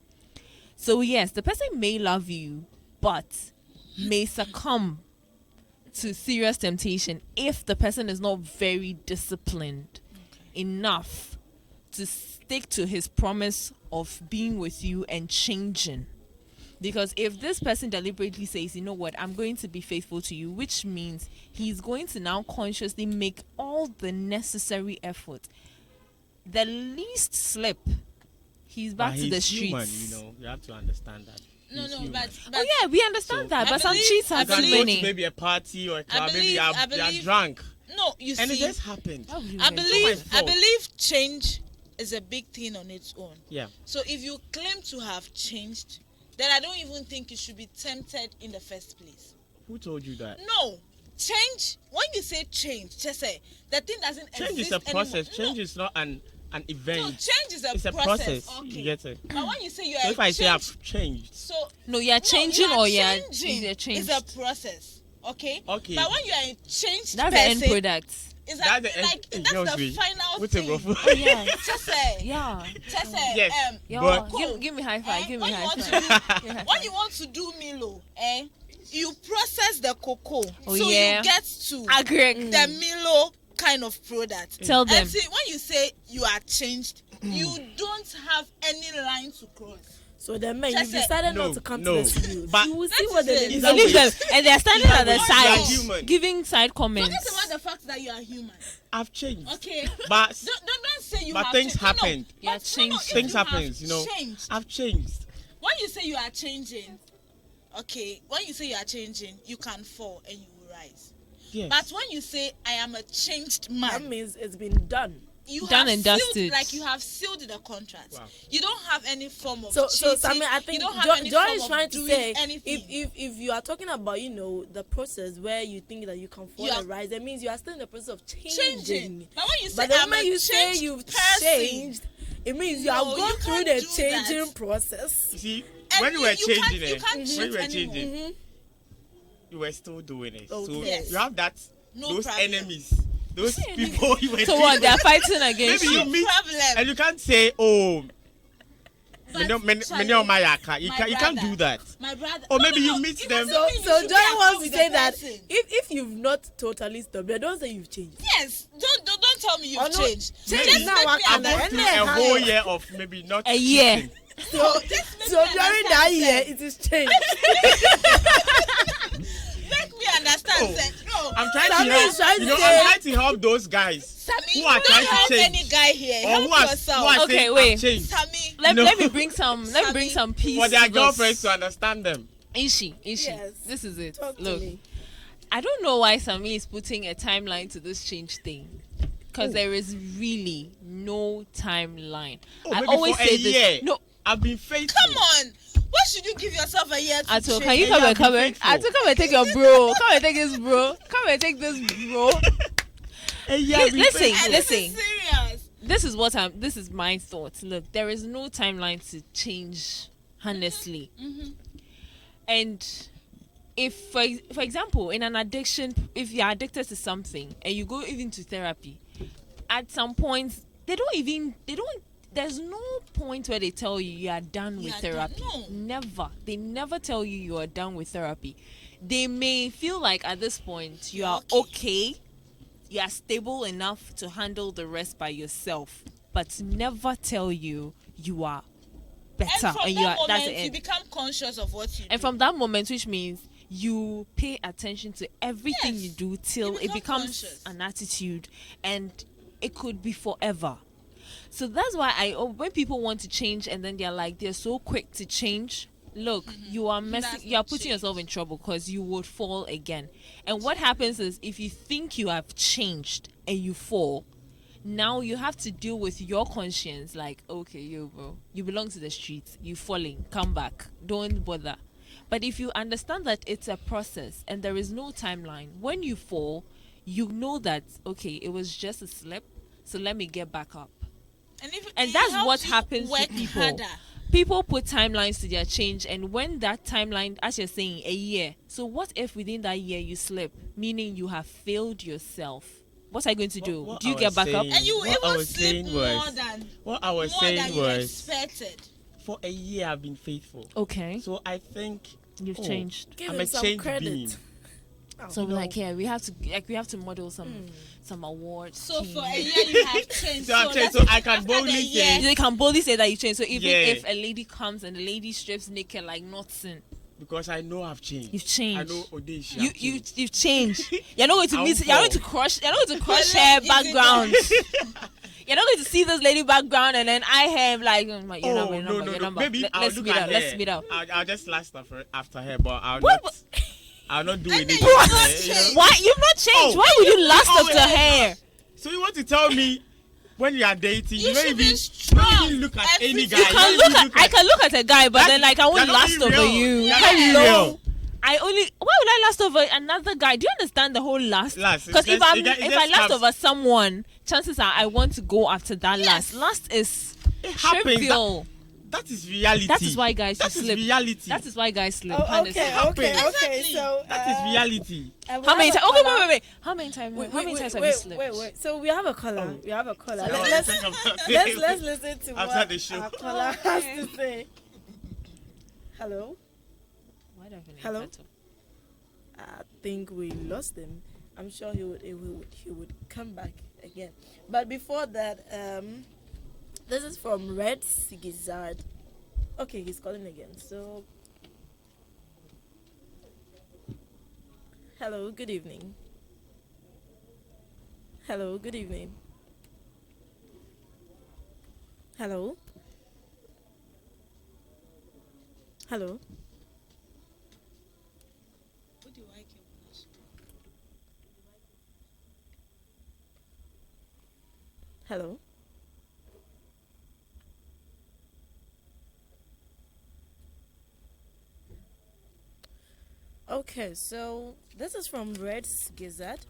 B: So yes, the person may love you, but may succumb to serious temptation if the person is not very disciplined enough to stick to his promise of being with you and changing. Because if this person deliberately says, you know what, I'm going to be faithful to you, which means he's going to now consciously make all the necessary effort. The least slip, he's back to the
D: he's
B: streets.
D: human, you know. You have to understand that.
C: No,
D: He's
C: no,
D: human.
C: but
B: Oh yeah, we understand
D: So-
B: that,
C: I
B: but some
C: believe-
B: cheats
C: I
B: are
D: You can
B: too
C: believe-
D: go to
B: many.
D: maybe a party or a club, maybe you
C: I
D: are
C: believe-
D: drunk,
C: no, you
D: and it
C: see,
D: just happened.
B: Why would you
C: I
B: even do
C: believe
B: that?
C: I believe change is a big thing on its own.
D: Yeah.
C: So if you claim to have changed, then I don't even think you should be tempted in the first place.
D: Who told you that?
C: No, change. When you say change, just say the thing doesn't
D: Change
C: exist
D: is a process.
C: anymore.
D: Change is not an event.
C: No, change is
D: It's a
C: process.
D: process.
C: Okay.
D: You get it?
C: But when you say you
D: So
C: are
D: if I say
C: changed,
D: I've changed,
C: so
B: No, you're changing or you're changed.
C: It's a process. Okay.
D: Okay.
C: But when you are a changed
B: That's the
C: person,
B: end product.
C: is
D: That's
C: that
D: the end-
C: like
D: Hey,
C: that's
D: girls,
C: the
D: we-
C: final
D: what's a
C: thing?
D: rough?
B: Oh yeah,
C: Just say,
B: yeah,
C: just say,
D: Yes.
B: yeah.
D: But-
B: Give me high five. Give me
C: when you
B: high
C: want
B: five.
C: to do, when you want to do Milo, you process the cocoa,
B: Oh,
C: so
B: yeah.
C: you get to
B: Agree.
C: the Milo kind of product.
B: Tell them.
C: And see, when you say you are changed, you don't have any line to cross.
A: So then, man,
C: Just
A: you've
C: say-
A: decided
D: No,
A: not to come
D: no.
A: to the studio.
D: But-
A: You will see
C: That
A: what
C: is
A: they
C: it.
A: did.
D: That
B: Leave
D: way-
B: them, and they're standing at the
D: You are
B: side,
D: human.
B: giving side
C: Forget
B: comments.
C: about the fact that you are human.
D: I've changed.
C: Okay.
D: But
C: Don't say you
D: but
C: have
D: things
C: changed. No, no.
D: happened.
B: You are
C: But
B: changed.
C: if
D: Things
C: you have
D: happens, you know.
C: Changed.
D: I've changed.
C: When you say you are changing, okay, when you say you are changing, you can fall and you will rise.
D: Yes.
C: But when you say I am a changed
A: That
C: man,
A: means it's been done.
C: you
B: Done
C: have
B: and
C: sealed,
B: dusted.
C: like you have sealed the contract.
D: Wow.
C: You don't have any form of
A: So
C: cheating.
A: Sammy, I
C: you
A: think
C: don't have any
A: Joy
C: form
A: is
C: of
A: trying to
C: doing
A: say
C: anything.
A: if you are talking about the process where you think that you can fall
C: You are-
A: and rise, that means you are still in the process of changing.
C: But when you say
A: But the
C: I'm
A: moment
C: a
A: you say
C: changed
A: you've
C: person,
A: changed, it means you have
C: No,
A: gone
C: you
A: through
C: can't
A: the
C: do
A: changing
C: that.
A: process.
D: You see,
C: And
D: when you were
C: you can't-
D: changing
C: you
D: it,
C: can't
D: when
C: cheat
D: you were
C: anymore.
D: changing, you were still doing it. So
A: Okay.
C: Yes.
D: you have that
C: No
D: those
C: problem.
D: enemies, those people you were
B: So what?
D: changing.
B: They're fighting against
D: Maybe
B: you.
D: you meet
C: problem.
D: and you can't say, oh,
C: But
D: many
C: Charlie,
D: of my yaka. You
C: my
D: can't
C: brother,
D: do that.
C: My brother.
D: Or
C: No,
D: maybe
C: no,
D: you
C: no.
D: meet
C: It
D: them-
C: doesn't
A: So
C: mean you
A: so
C: should
A: Joy
C: be at
A: wants
C: home
A: to
C: with
A: say
C: the
A: that
C: person.
A: if you've not totally stopped, don't say you've changed.
C: Yes, don't tell me you've
A: Oh, no,
C: changed.
A: change
C: Just
A: is not
C: make
A: what
C: me
A: can
D: I've
A: end
D: gone
C: understand.
D: through a whole year of maybe not
B: A year.
D: cheating.
A: So
C: Just make
A: so
C: me
A: during that
C: understand,
A: year,
C: sir.
A: it is changed.
C: Make me understand,
D: Oh,
C: sir. No,
D: I'm trying
A: Sammy
D: to help.
A: is trying to
D: You know,
A: say-
D: I'm trying to help those guys
C: Sammy,
D: who are
C: don't
D: trying to
C: help
D: change.
C: any guy here.
D: or
C: Help
D: who are
C: yourself.
B: Okay,
D: saying,
B: wait.
D: "I've changed."
C: Sammy,
B: Let
D: No.
B: me bring some peace
D: For their
B: to
D: girlfriends to
B: this.
D: understand them.
B: Ishi.
A: Yes.
B: This is it.
A: Talk to
B: Look,
A: me.
B: I don't know why Sami is putting a timeline to this change thing. Because there is really no timeline.
D: Oh,
B: I
D: maybe
B: always
D: for a
B: say
D: year.
B: this. No,
D: I've been faithful.
C: come on. What should you give yourself a year to
B: Ato,
C: change?
B: can you
D: And
B: come
D: you
B: and
D: have
B: come
D: been
B: and
D: faithful.
B: Ato, come and take your bro. Come and take this bro. Come and take this bro. Listen.
C: And this is serious.
B: This is my thoughts. Look, there is no timeline to change, honestly. And if, for example, in an addiction, if you're addicted to something and you go even to therapy, at some point, there's no point where they tell you are done with
C: You are done.
B: therapy.
C: No.
B: Never. They never tell you are done with therapy. They may feel like at this point you are okay, you are stable enough to handle the rest by yourself, but never tell you you are better
C: And from
B: and you
C: that
B: are that's
C: moment,
B: the
C: you
B: end.
C: become conscious of what you
B: And
C: do.
B: from that moment, which means you pay attention to everything
C: Yes.
B: you do till
C: You
B: it
C: become
B: becomes
C: conscious.
B: an attitude, and it could be forever. So that's why when people want to change and then they're so quick to change, look, you are
C: That's
B: you are
C: not
B: putting
C: change.
B: yourself in trouble because you would fall again. And what happens is if you think you have changed and you fall, now you have to deal with your conscience, like, okay, bro, you belong to the streets, you falling, come back, don't bother. But if you understand that it's a process and there is no timeline, when you fall, you know that, okay, it was just a slip, so let me get back up. And
C: it
B: that's
C: helps
B: what
C: you
B: happens to
C: work
B: people.
C: harder.
B: People put timelines to their change, and when that timeline, as you're saying, a year. So what if within that year you slip, meaning you have failed yourself? What are you going to do?
D: What
B: Do you
D: I
B: get
D: was
B: back up?
D: saying-
C: And you
D: What I
C: even
D: was
C: sleep
D: saying was- What I was
C: more than
D: saying
C: you
D: was,
C: expected.
D: for a year I've been faithful.
B: Okay,
D: So I think
B: you've
D: oh,
B: changed.
A: Give
D: I'm
A: him
D: a
A: some
D: changed
A: credit.
D: being.
B: So
A: no.
B: like, yeah, we have to model some awards.
C: So
B: scheme.
C: for a year you have changed.
D: So I'm saying,
C: that's
D: so I can
C: after the
D: boldly
C: year-
D: say-
B: They can boldly say that you changed. So even
D: Yeah.
B: if a lady comes and the lady strips naked like nothing,
D: Because I know I've changed.
B: you've changed.
D: I know Odeshi.
B: You've changed. You're not going to
D: I'll
B: meet. You're going to
D: fall.
B: crush. You're not going to crush
C: Well,
B: her
C: is it
B: background. You're not going to see this lady background and then I have like your number, your number.
D: Maybe I'll
B: Let's
D: look
B: meet
D: at
B: up.
D: her.
B: Let's meet up.
D: I'll just last after her, but
B: What?
D: I'll not do
C: And
D: anything.
C: then you
D: with
C: not
D: her, you know?
C: change.
B: Why you've not changed?
D: Oh.
B: Why would you last
D: Oh,
B: after
D: yeah.
B: her?
D: So you want to tell me when you are dating,
C: You
D: don't
C: should be
D: even
C: strong.
D: look at any
C: Everything-
D: guy.
B: You
D: don't
B: can
D: even
B: look at. I can look at a guy, but then like I won't
D: You're not
B: last
D: being
B: over
D: real.
B: you.
D: You're not being
B: Hello.
D: real.
B: Why would I last over another guy? Do you understand the whole last?
D: Last,
B: Because if
D: it
B: I
D: just
B: last
D: comes-
B: over someone, chances are I want to go after that last. Last is
D: It happens.
B: trivial.
D: That is reality.
B: That is why guys
D: That
B: should
D: is
B: slip.
D: reality.
B: That is why guys slip.
A: Oh,
B: honestly.
A: okay.
C: Exactly.
A: So
D: That is reality.
B: How many times? Okay, wait. How many times? How many times have you slipped?
A: Wait. So we have a caller.
D: Oh.
A: We have a caller.
D: So
A: Let's
D: think about
A: let's listen to
D: After
A: what
D: the show.
A: our caller has to say. Hello.
B: Why do I have an
A: Hello?
B: title?
A: I think we lost him. I'm sure he would come back again. But before that, this is from Red Sigizard. Okay, he's calling again. So, hello, good evening. Hello, good evening. Hello. Hello.
C: What do I care?
A: Hello. Okay, so this is from Red's Gazette,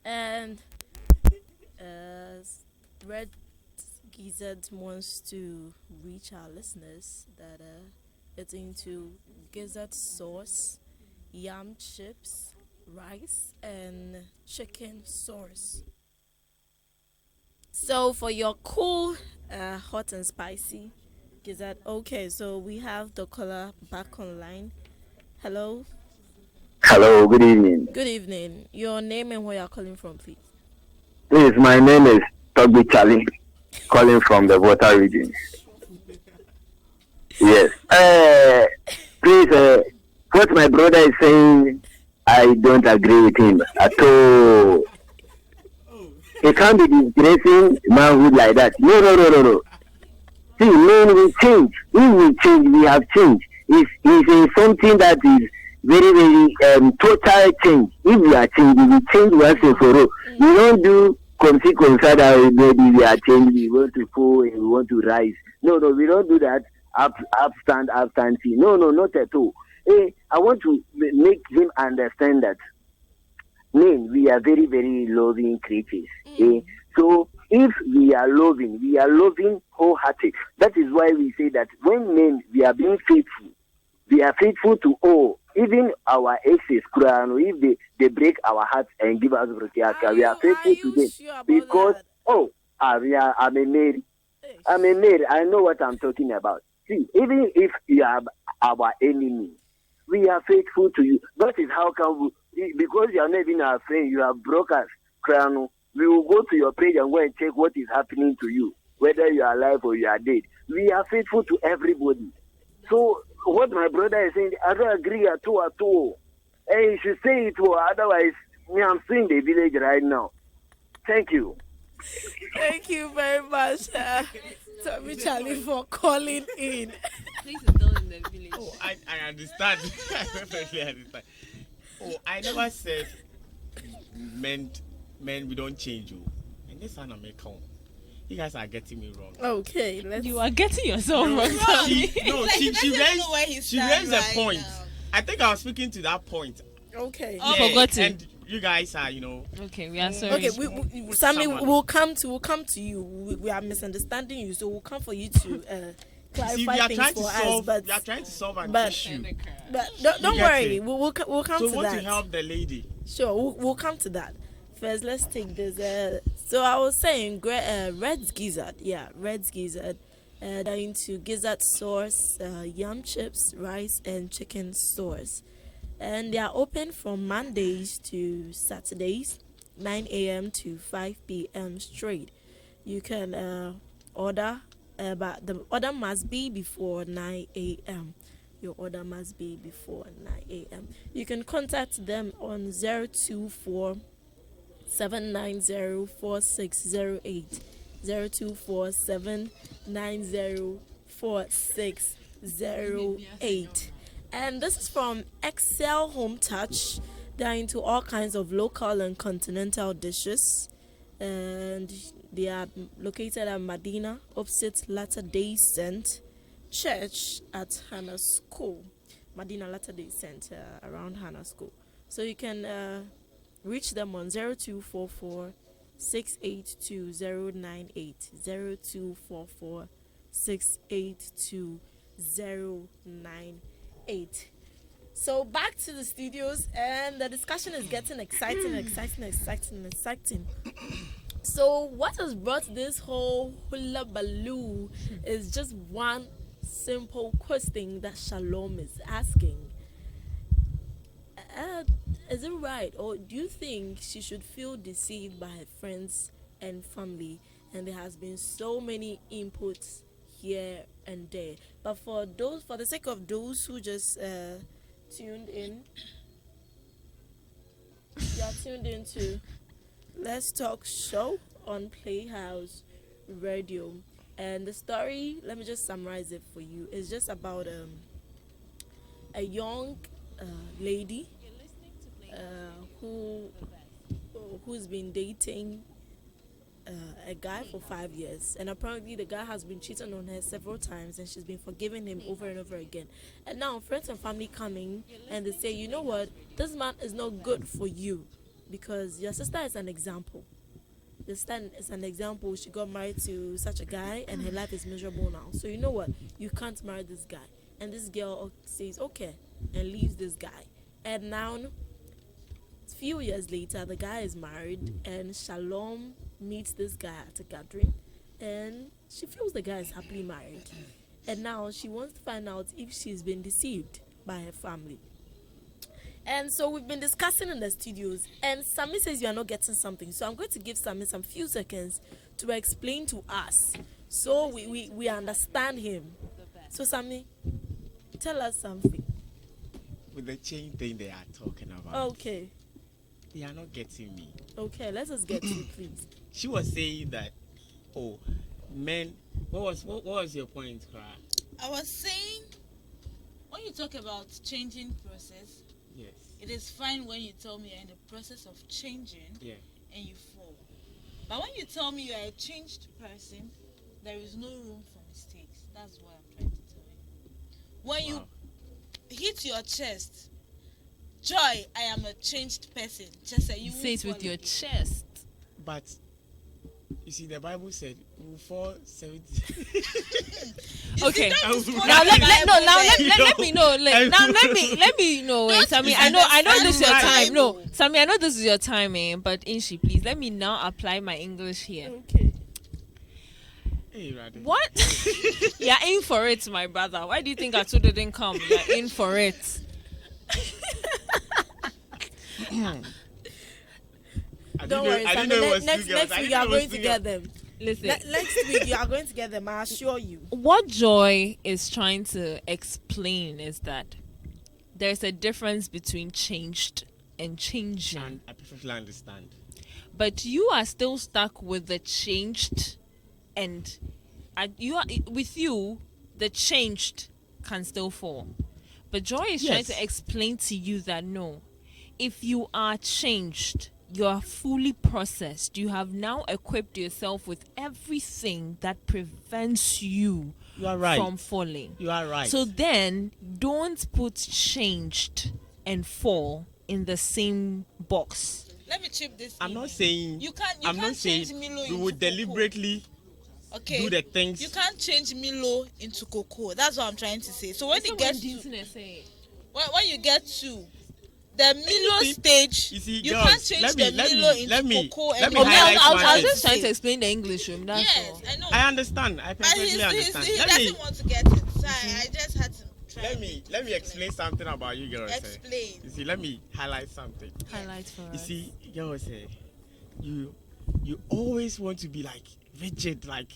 A: and Red Gazette wants to reach our listeners that it's into gizzard sauce, yam chips, rice, and chicken sauce. So for your cool, hot and spicy gizzard, okay. So we have the caller back online. Hello.
E: Hello, good evening.
A: Good evening. Your name and where you're calling from, please.
E: Please, my name is Togbi Charlie, calling from the water region. Yes. Please, what my brother is saying, I don't agree with him at all. He can't be disgracing manhood like that. No. See, men will change. We will change. We have changed. It's something that is very, very total change. If we are changing, we change once and for all. We don't do consequence that maybe we are changing, we want to fall and we want to rise. No, we don't do that. Up, stand, see. No, not at all. I want to make him understand that men, we are very, very loving creatures. So if we are loving wholehearted. That is why we say that when men, we are being faithful. We are faithful to all, even our exes, if they break our hearts and give us brokiaka, we are faithful to them.
A: Sure
E: Because,
A: that?
E: I'm a maid. I'm a maid. I know what I'm talking about. See, even if you are our enemy, we are faithful to you. That is how come because you are not even our friend, you have broke us. We will go to your page and go and check what is happening to you, whether you are alive or you are dead. We are faithful to everybody. So, what my brother is saying, I don't agree at all. And you should say it, otherwise, I'm seeing the village right now. Thank you.
A: Thank you very much, Tommy Charlie, for calling in.
B: Please is still in the village.
D: Oh, I understand. I perfectly understand. Oh, I never said men we don't change you. And this one I make home. You guys are getting me wrong.
A: Okay, let's.
B: You are getting yourself wrong.
D: She
C: know where he
D: raised
C: stands
D: a
C: right
D: point.
C: now.
D: I think I was speaking to that point.
A: Okay.
B: Forgotten.
D: And you guys are,
B: Okay, we are sorry.
A: Okay, Sammy,
D: someone.
A: we'll come to you. We are misunderstanding you, so we'll come for you to clarify
D: See, we are
A: things
D: trying to
A: for
D: solve.
A: us.
D: We are trying to solve an
A: but-
D: issue.
A: But don't
D: You get
A: worry,
D: it?
A: we'll come
D: So
A: to
D: want
A: that.
D: to help the lady.
A: Sure, we'll come to that. First, let's take this. So I was saying, Red's Gizzard. Yeah, Red's Gizzard. They're into gizzard sauce, yam chips, rice, and chicken sauce. And they are open from Mondays to Saturdays, 9 a.m. to 5 p.m. straight. You can order, but the order must be before 9 a.m. Your order must be before 9 a.m. You can contact them on 024 790 4608. 024 790 4608. And this is from Excel Home Touch. They're into all kinds of local and continental dishes. And they are located at Medina, opposite Latter Day Saint Church at Hannah School. Medina Latter Day Center around Hannah School. So you can reach them on 0244 682 098, 0244 682 098. So back to the studios, and the discussion is getting exciting. So what has brought this whole hula baloo is just one simple question that Shalom is asking. Is it right, or do you think she should feel deceived by her friends and family? And there has been so many inputs here and there. But for the sake of those who just tuned in, you are tuned into Let's Talk Show on Playhouse Radio. And the story, let me just summarize it for you. It's just about a young lady who's been dating a guy for 5 years, and apparently the guy has been cheating on her several times, and she's been forgiving him over and over again. And now friends and family coming and they say, you know what, this man is not good for you, because your sister is an example. Your sister is an example. She got married to such a guy and her life is miserable now. So you know what, you can't marry this guy. And this girl says okay and leaves this guy. And now a few years later, the guy is married, and Shalom meets this guy at a gathering, and she feels the guy is happily married. And now she wants to find out if she's been deceived by her family. And so we've been discussing in the studios, and Sammy says you are not getting something. So I'm going to give Sammy some few seconds to explain to us so we understand him. So Sammy, tell us something.
D: With the chain thing they are talking about.
A: Okay.
D: They are not getting me.
A: Okay, let us get to it, please.
D: She was saying that, oh, men. What was your point, Kara?
C: I was saying, when you talk about changing process,
D: Yes.
C: it is fine when you tell me you're in the process of changing,
D: Yeah.
C: and you fall. But when you tell me you're a changed person, there is no room for mistakes. That's what I'm trying to tell you. When you hit your chest, Joy, I am a changed person. Just say you
B: Say it with
C: fall
B: your
C: again.
B: chest.
D: But you see, the Bible said we'll fall 70.
B: Okay.
C: Don't just quote
B: Now
C: the
B: let
C: Bible
B: me
C: there.
B: know. Now let me know. Wait, Sammy, I know this is your time. No, Sammy, I know this is your time, but Inshi, please let me now apply my English here.
A: Okay.
D: Hey, Radhe.
B: What? You're in for it, my brother. Why do you think Atu didn't come? You're in for it.
A: Don't worry,
D: I
A: Sammy.
D: didn't know it was
A: Next
D: two girls. I
A: week
D: didn't
A: you are
D: know it was
A: going
D: two
A: to
D: girls.
A: get them.
B: Listen.
A: Next week you are going to get them, I assure you.
B: What Joy is trying to explain is that there's a difference between changed and changing.
D: And I perfectly understand.
B: But you are still stuck with the changed, and with you, the changed can still fall. But Joy is trying
D: Yes.
B: to explain to you that no, if you are changed, you are fully processed. You have now equipped yourself with everything that prevents you
D: You are right.
B: from falling.
D: You are right.
B: So then, don't put changed and fall in the same box.
C: Let me chip this.
D: I'm
C: in.
D: not saying.
C: You can't
D: I'm not
C: change
D: saying
C: Milo
D: we
C: into
D: would
C: cocoa.
D: deliberately
C: Okay.
D: do the things.
C: You can't change Milo into cocoa. That's what I'm trying to say. So when it gets to when you get to the Milo
D: see-
C: stage,
D: you see,
C: you
D: girls,
C: can't change
D: let
C: the
D: me-
C: Milo into
D: let me-
C: cocoa.
D: let me
C: anymore.
D: highlight
B: I
D: one
B: was
D: thing.
B: just trying to explain the English room. That's
C: Yes,
B: all.
C: I know.
D: I understand. I
C: But
D: perfectly understand.
C: he
D: Let
C: doesn't
D: me
C: want to get it. So I just had to try.
D: let me explain something about you girls.
C: Explain.
D: You see, let me highlight something.
B: Highlights for
D: You
B: us.
D: see, girls, you always want to be like rigid, like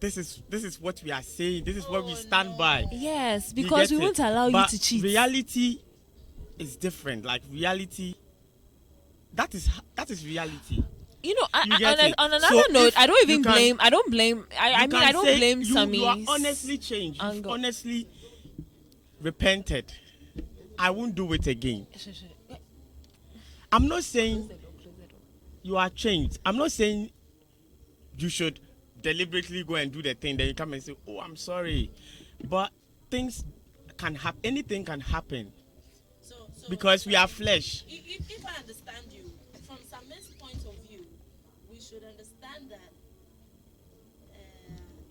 D: this is what we are saying. This is what we stand
C: no.
D: by.
B: Yes,
D: You
B: because
D: get
B: we
D: it?
B: won't allow you
D: But
B: to cheat.
D: reality is different. Like reality, that is reality.
B: You know,
D: You get it?
B: on another
D: So
B: note,
D: if
B: I don't even
D: you can-
B: blame. I don't blame. I
D: You
B: mean,
D: can
B: I don't
D: say
B: blame
D: you
B: Sammy.
D: are honestly changed. You've
B: Anger.
D: honestly repented. I won't do it again. I'm not saying you are changed. I'm not saying you should deliberately go and do the thing. Then you come and say, "Oh, I'm sorry," but things can happen. Anything can happen
C: So
D: because we are flesh.
A: If I understand you, from Samir's point of view, we should understand that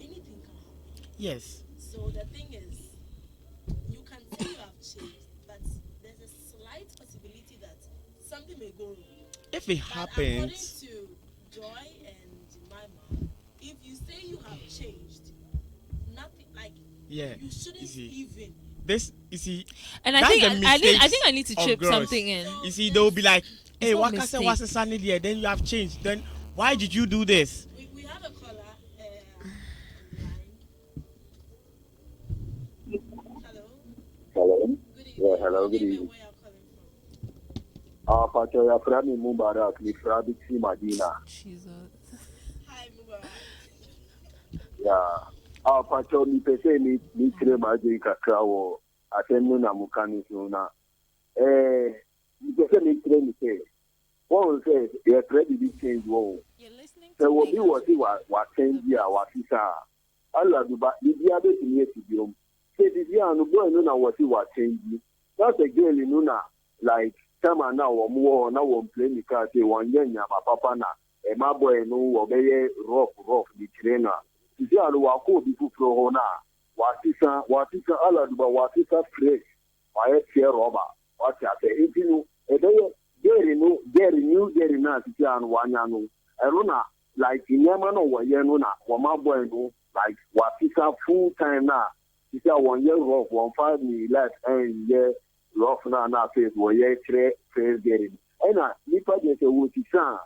A: anything can happen.
D: Yes.
A: So the thing is, you can say you have changed, but there's a slight possibility that something may go wrong.
D: If it
A: But according
D: happens,
A: to Joy and Jemima, if you say you have changed, nothing like
D: yeah.
A: you shouldn't
D: You see,
A: even.
D: this you see,
B: And I
D: that's
B: think
D: the
B: I need
D: mistakes
B: I need to
D: of
B: chip
D: girls.
B: something in.
D: You see, they'll be like, "Hey,
B: not
D: what
B: a
D: I say?
B: mistake.
D: What's the sunny there? Then you have changed. Then why did you do this?"
A: We have a caller. Hello.
E: Hello.
A: Good evening.
E: Yeah, hello,
A: Your
E: good
A: name and
E: evening.
A: where you're calling from?
E: Pacho ya Frami Mubarak, ni Frabi si Madina.
B: Jesus.
A: Hi, Mubarak.
E: Yeah. Pacho ni pese ni tire maji kakra wo atenu na mukani suna. Ni pese ni tire ni se. One says, yeah, ready to change wo.
A: You're listening to
E: There will
A: me.
E: be what change ya wasisa. Allah duba ni dia be ni eti biom. Say di dia no boy no na what change. That's a girl no na like Tama na wo na wo play ni ka say one nya ma papa na e ma boy no wo be rough di trainer. Di dia no wa ko bi fu pro ho na wasisa Allah duba wasisa fresh. Wa e tie roba. Wa ti ate intinu e be Jerry na ti an wanya no ero na like nyama no wo ye no na wo ma boy no like wasisa full time na ti say 1 year rough 1 5 me left and yeah rough na face wo ye tre face Jerry ena nipa je se wo ti san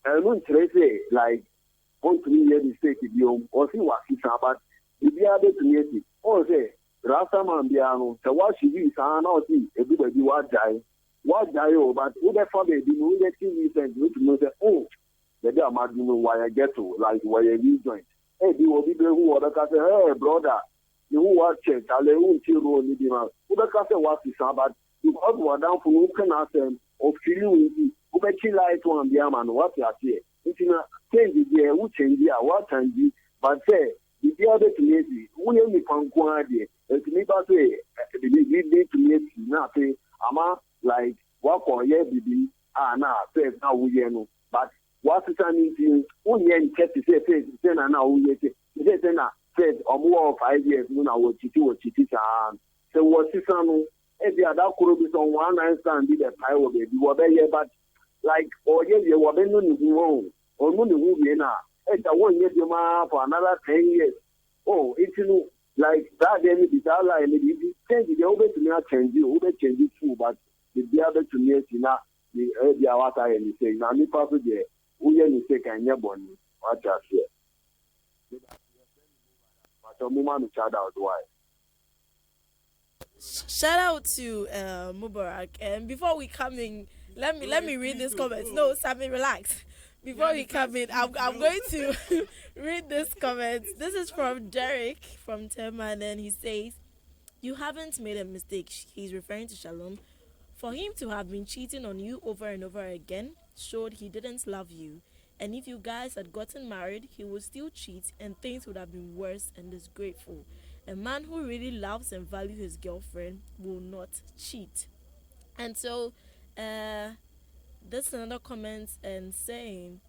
E: eno tre say like 1 3 year mistake bi o si wasisa but ibi ade to me o say rasa man bia no se wa shi bi san na o ti ebi baby wa jai what die but who the father did no get recent you to know that oh the day amadu no why I get to like why you join hey the obi be who other say hey brother you who watch it ale who ti ro ni bi ma who be say what is about because what down for who can ask them of feeling who be chill light one be man what you say it's na change there who change there what change but say the other to me who you me pan ko ade it me ba say the need to me na say ama like what for ye bibi na say na wuye no but what is an in unye nke ti say na wuye say na say omo 5 years no na wo chiti sa say what is no e bi ada kuro bi so one night stand bi the pie wo baby wo be ye but like ye wo be no ni hu o no ni hu bi na e ta won ye bi ma for another 10 years oh it's no like that then be that like maybe change the over to me change it too but the other to me na the area what I am saying now me pass there who you say can you born what just here but mo man shout out why
A: Shout out to Mubarak. And before we come in, let me read this comment. No, Sammy, relax. Before we come in, I'm going to read this comment. This is from Derek from Teman, and he says, "You haven't made a mistake." He's referring to Shalom. For him to have been cheating on you over and over again showed he didn't love you. And if you guys had gotten married, he would still cheat and things would have been worse and disgraceful. A man who really loves and values his girlfriend will not cheat. And so, there's another comment and saying,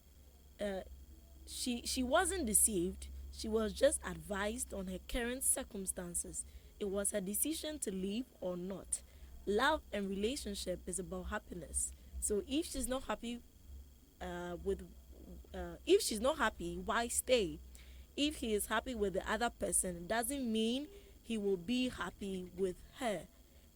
A: she wasn't deceived. She was just advised on her current circumstances. It was her decision to leave or not. Love and relationship is about happiness. So if she's not happy if she's not happy, why stay? If he is happy with the other person, it doesn't mean he will be happy with her.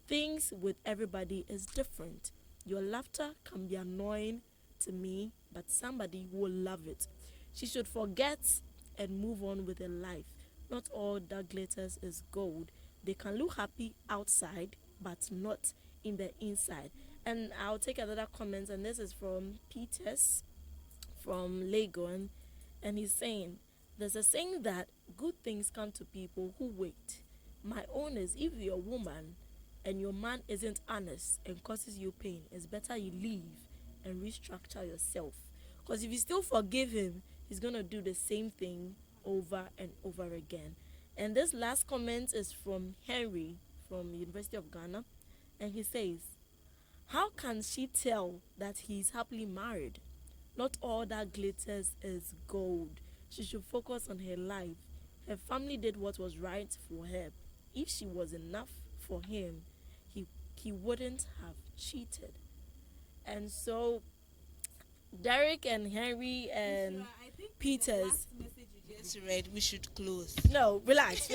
A: Things with everybody is different. Your laughter can be annoying to me, but somebody will love it. She should forget and move on with her life. Not all that glitters is gold. They can look happy outside, but not in the inside. And I'll take another comment, and this is from Peters from Legon, and he's saying, "There's a saying that good things come to people who wait. My own is, if you're a woman and your man isn't honest and causes you pain, it's better you leave and restructure yourself. Because if you still forgive him, he's going to do the same thing over and over again." And this last comment is from Henry from University of Ghana, and he says, how can she tell that he's happily married? Not all that glitters is gold. She should focus on her life. Her family did what was right for her. If she was enough for him, he wouldn't have cheated. And so Derek and Henry and
C: I think
A: Peters.
C: The last message you just read, we should close.
A: No, relax.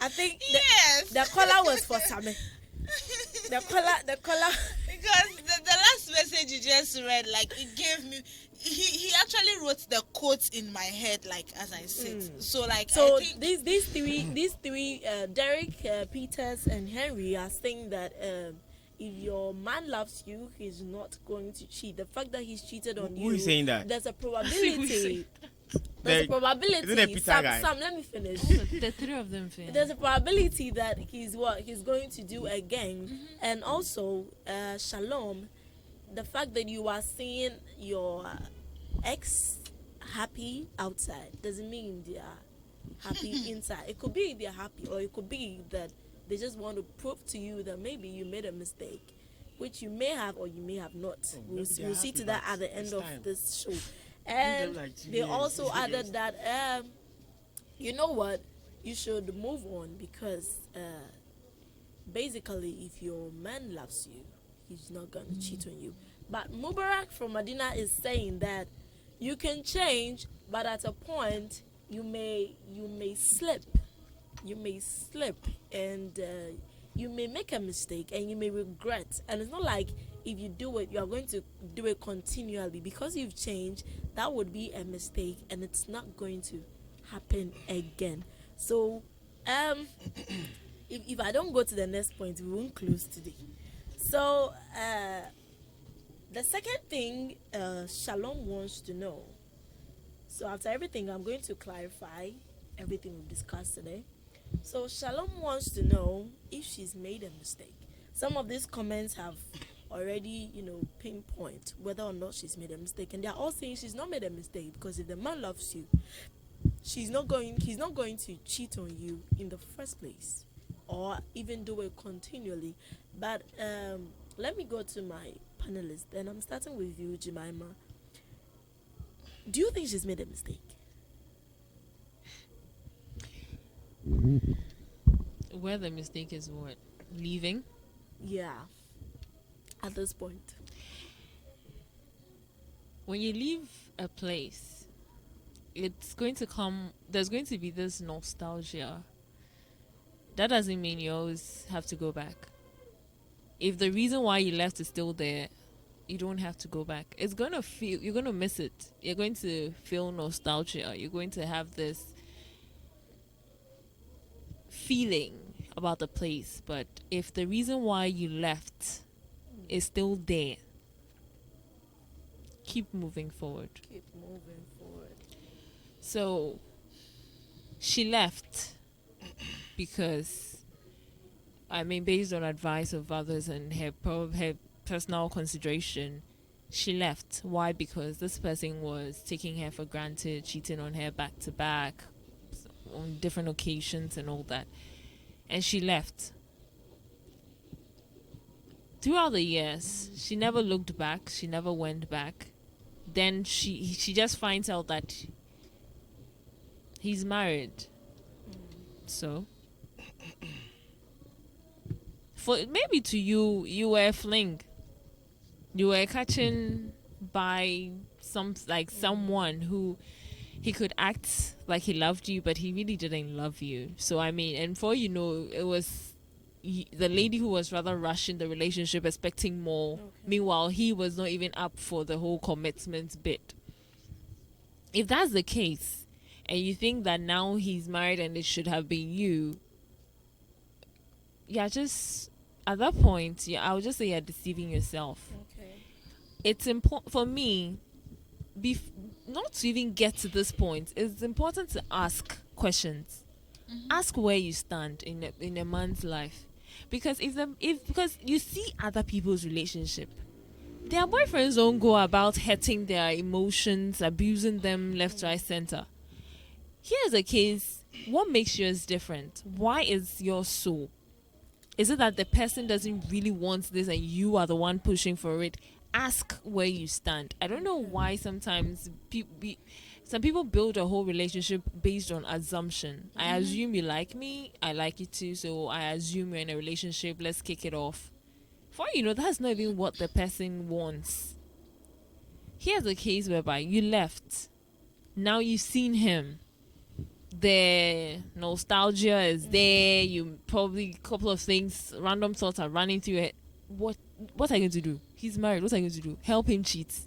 A: I think
C: Yes.
A: the color was for Sammy. The color.
C: Because the last message you just read, like, it gave me. He actually wrote the quotes in my head, like, as I sit. So I think
A: these three, Derek, Peters, and Henry are saying that if your man loves you, he's not going to cheat. The fact that he's cheated on you,
D: Who is saying that?
A: there's a probability. There's a
D: Is it
A: probability.
D: the Peter guy?
A: Sam, let me finish.
B: The three of them fail.
A: There's a probability that he's going to do again. And also, Shalom, the fact that you are seeing your ex happy outside doesn't mean they are happy inside. It could be they're happy, or it could be that they just want to prove to you that maybe you made a mistake, which you may have or you may have not. We'll see to that at the end of this show. And they also added that, you know what, you should move on because basically if your man loves you, he's not going to cheat on you. But Mubarak from Medina is saying that you can change, but at a point you may slip. You may slip and you may make a mistake and you may regret. And it's not like if you do it, you are going to do it continually. Because you've changed, that would be a mistake and it's not going to happen again. So if I don't go to the next point, we won't close today. So the second thing Shalom wants to know. So after everything, I'm going to clarify everything we've discussed today. So Shalom wants to know if she's made a mistake. Some of these comments have already, pinpoint whether or not she's made a mistake, and they're all saying she's not made a mistake because if the man loves you, he's not going to cheat on you in the first place, or even do it continually. But let me go to my panelists, and I'm starting with you, Jemima. Do you think she's made a mistake?
B: Where the mistake is what? Leaving?
A: Yeah. At this point.
B: When you leave a place, there's going to be this nostalgia. That doesn't mean you always have to go back. If the reason why you left is still there, you don't have to go back. You're going to miss it. You're going to feel nostalgia. You're going to have this feeling about the place. But if the reason why you left is still there, keep moving forward. So she left because, based on advice of others and her personal consideration, she left. Why? Because this person was taking her for granted, cheating on her back to back on different occasions and all that. And she left. Throughout the years, she never looked back. She never went back. Then she just finds out that he's married. So, for maybe to you were a fling. You were catching by someone who he could act like he loved you, but he really didn't love you. So and for it was the lady who was rather rushing the relationship, expecting more. Okay. Meanwhile, he was not even up for the whole commitment bit. If that's the case, and you think that now he's married and it should have been you, just at that point, I would just say you're deceiving yourself.
A: Okay.
B: It's important for me, not to even get to this point. It's important to ask questions. Mm-hmm. Ask where you stand in a man's life, because because you see other people's relationship, their boyfriends don't go about hurting their emotions, abusing them left, right, center. Here's a case. What makes yours different? Why is yours so? Is it that the person doesn't really want this and you are the one pushing for it? Ask where you stand. I don't know why sometimes some people build a whole relationship based on assumption. I assume you like me, I like you too, so I assume we're in a relationship, let's kick it off. For you know, that's not even what the person wants. Here's a case whereby you left. Now you've seen him. The nostalgia is there. You probably a couple of things, random thoughts are running through your head. What are you going to do? He's married. What are you going to do? Help him cheat?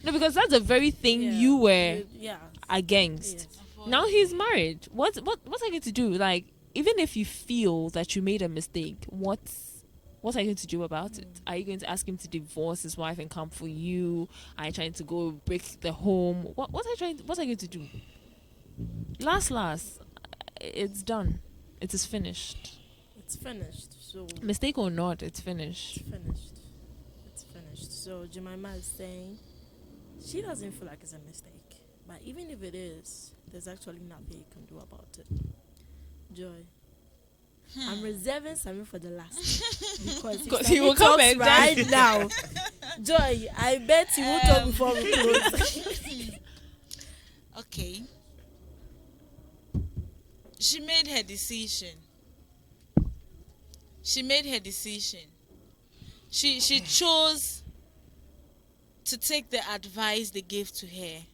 B: No, because that's the very thing you were against.
A: Yes.
B: Now he's married. What are you going to do? Like, even if you feel that you made a mistake, what are you going to do about it? Are you going to ask him to divorce his wife and come for you? Are you trying to go break the home? What are you going to do? Last, it's done. It is finished.
A: It's finished. So
B: Mistake or not, it's finished.
A: It's finished. So Jemima is saying she doesn't feel like it's a mistake, but even if it is, there's actually nothing you can do about it. Joy, I'm reserving something for the last because
B: he will come and
A: right now. Joy, I bet you will talk before we close.
C: Okay. She made her decision. She chose to take the advice they gave to her.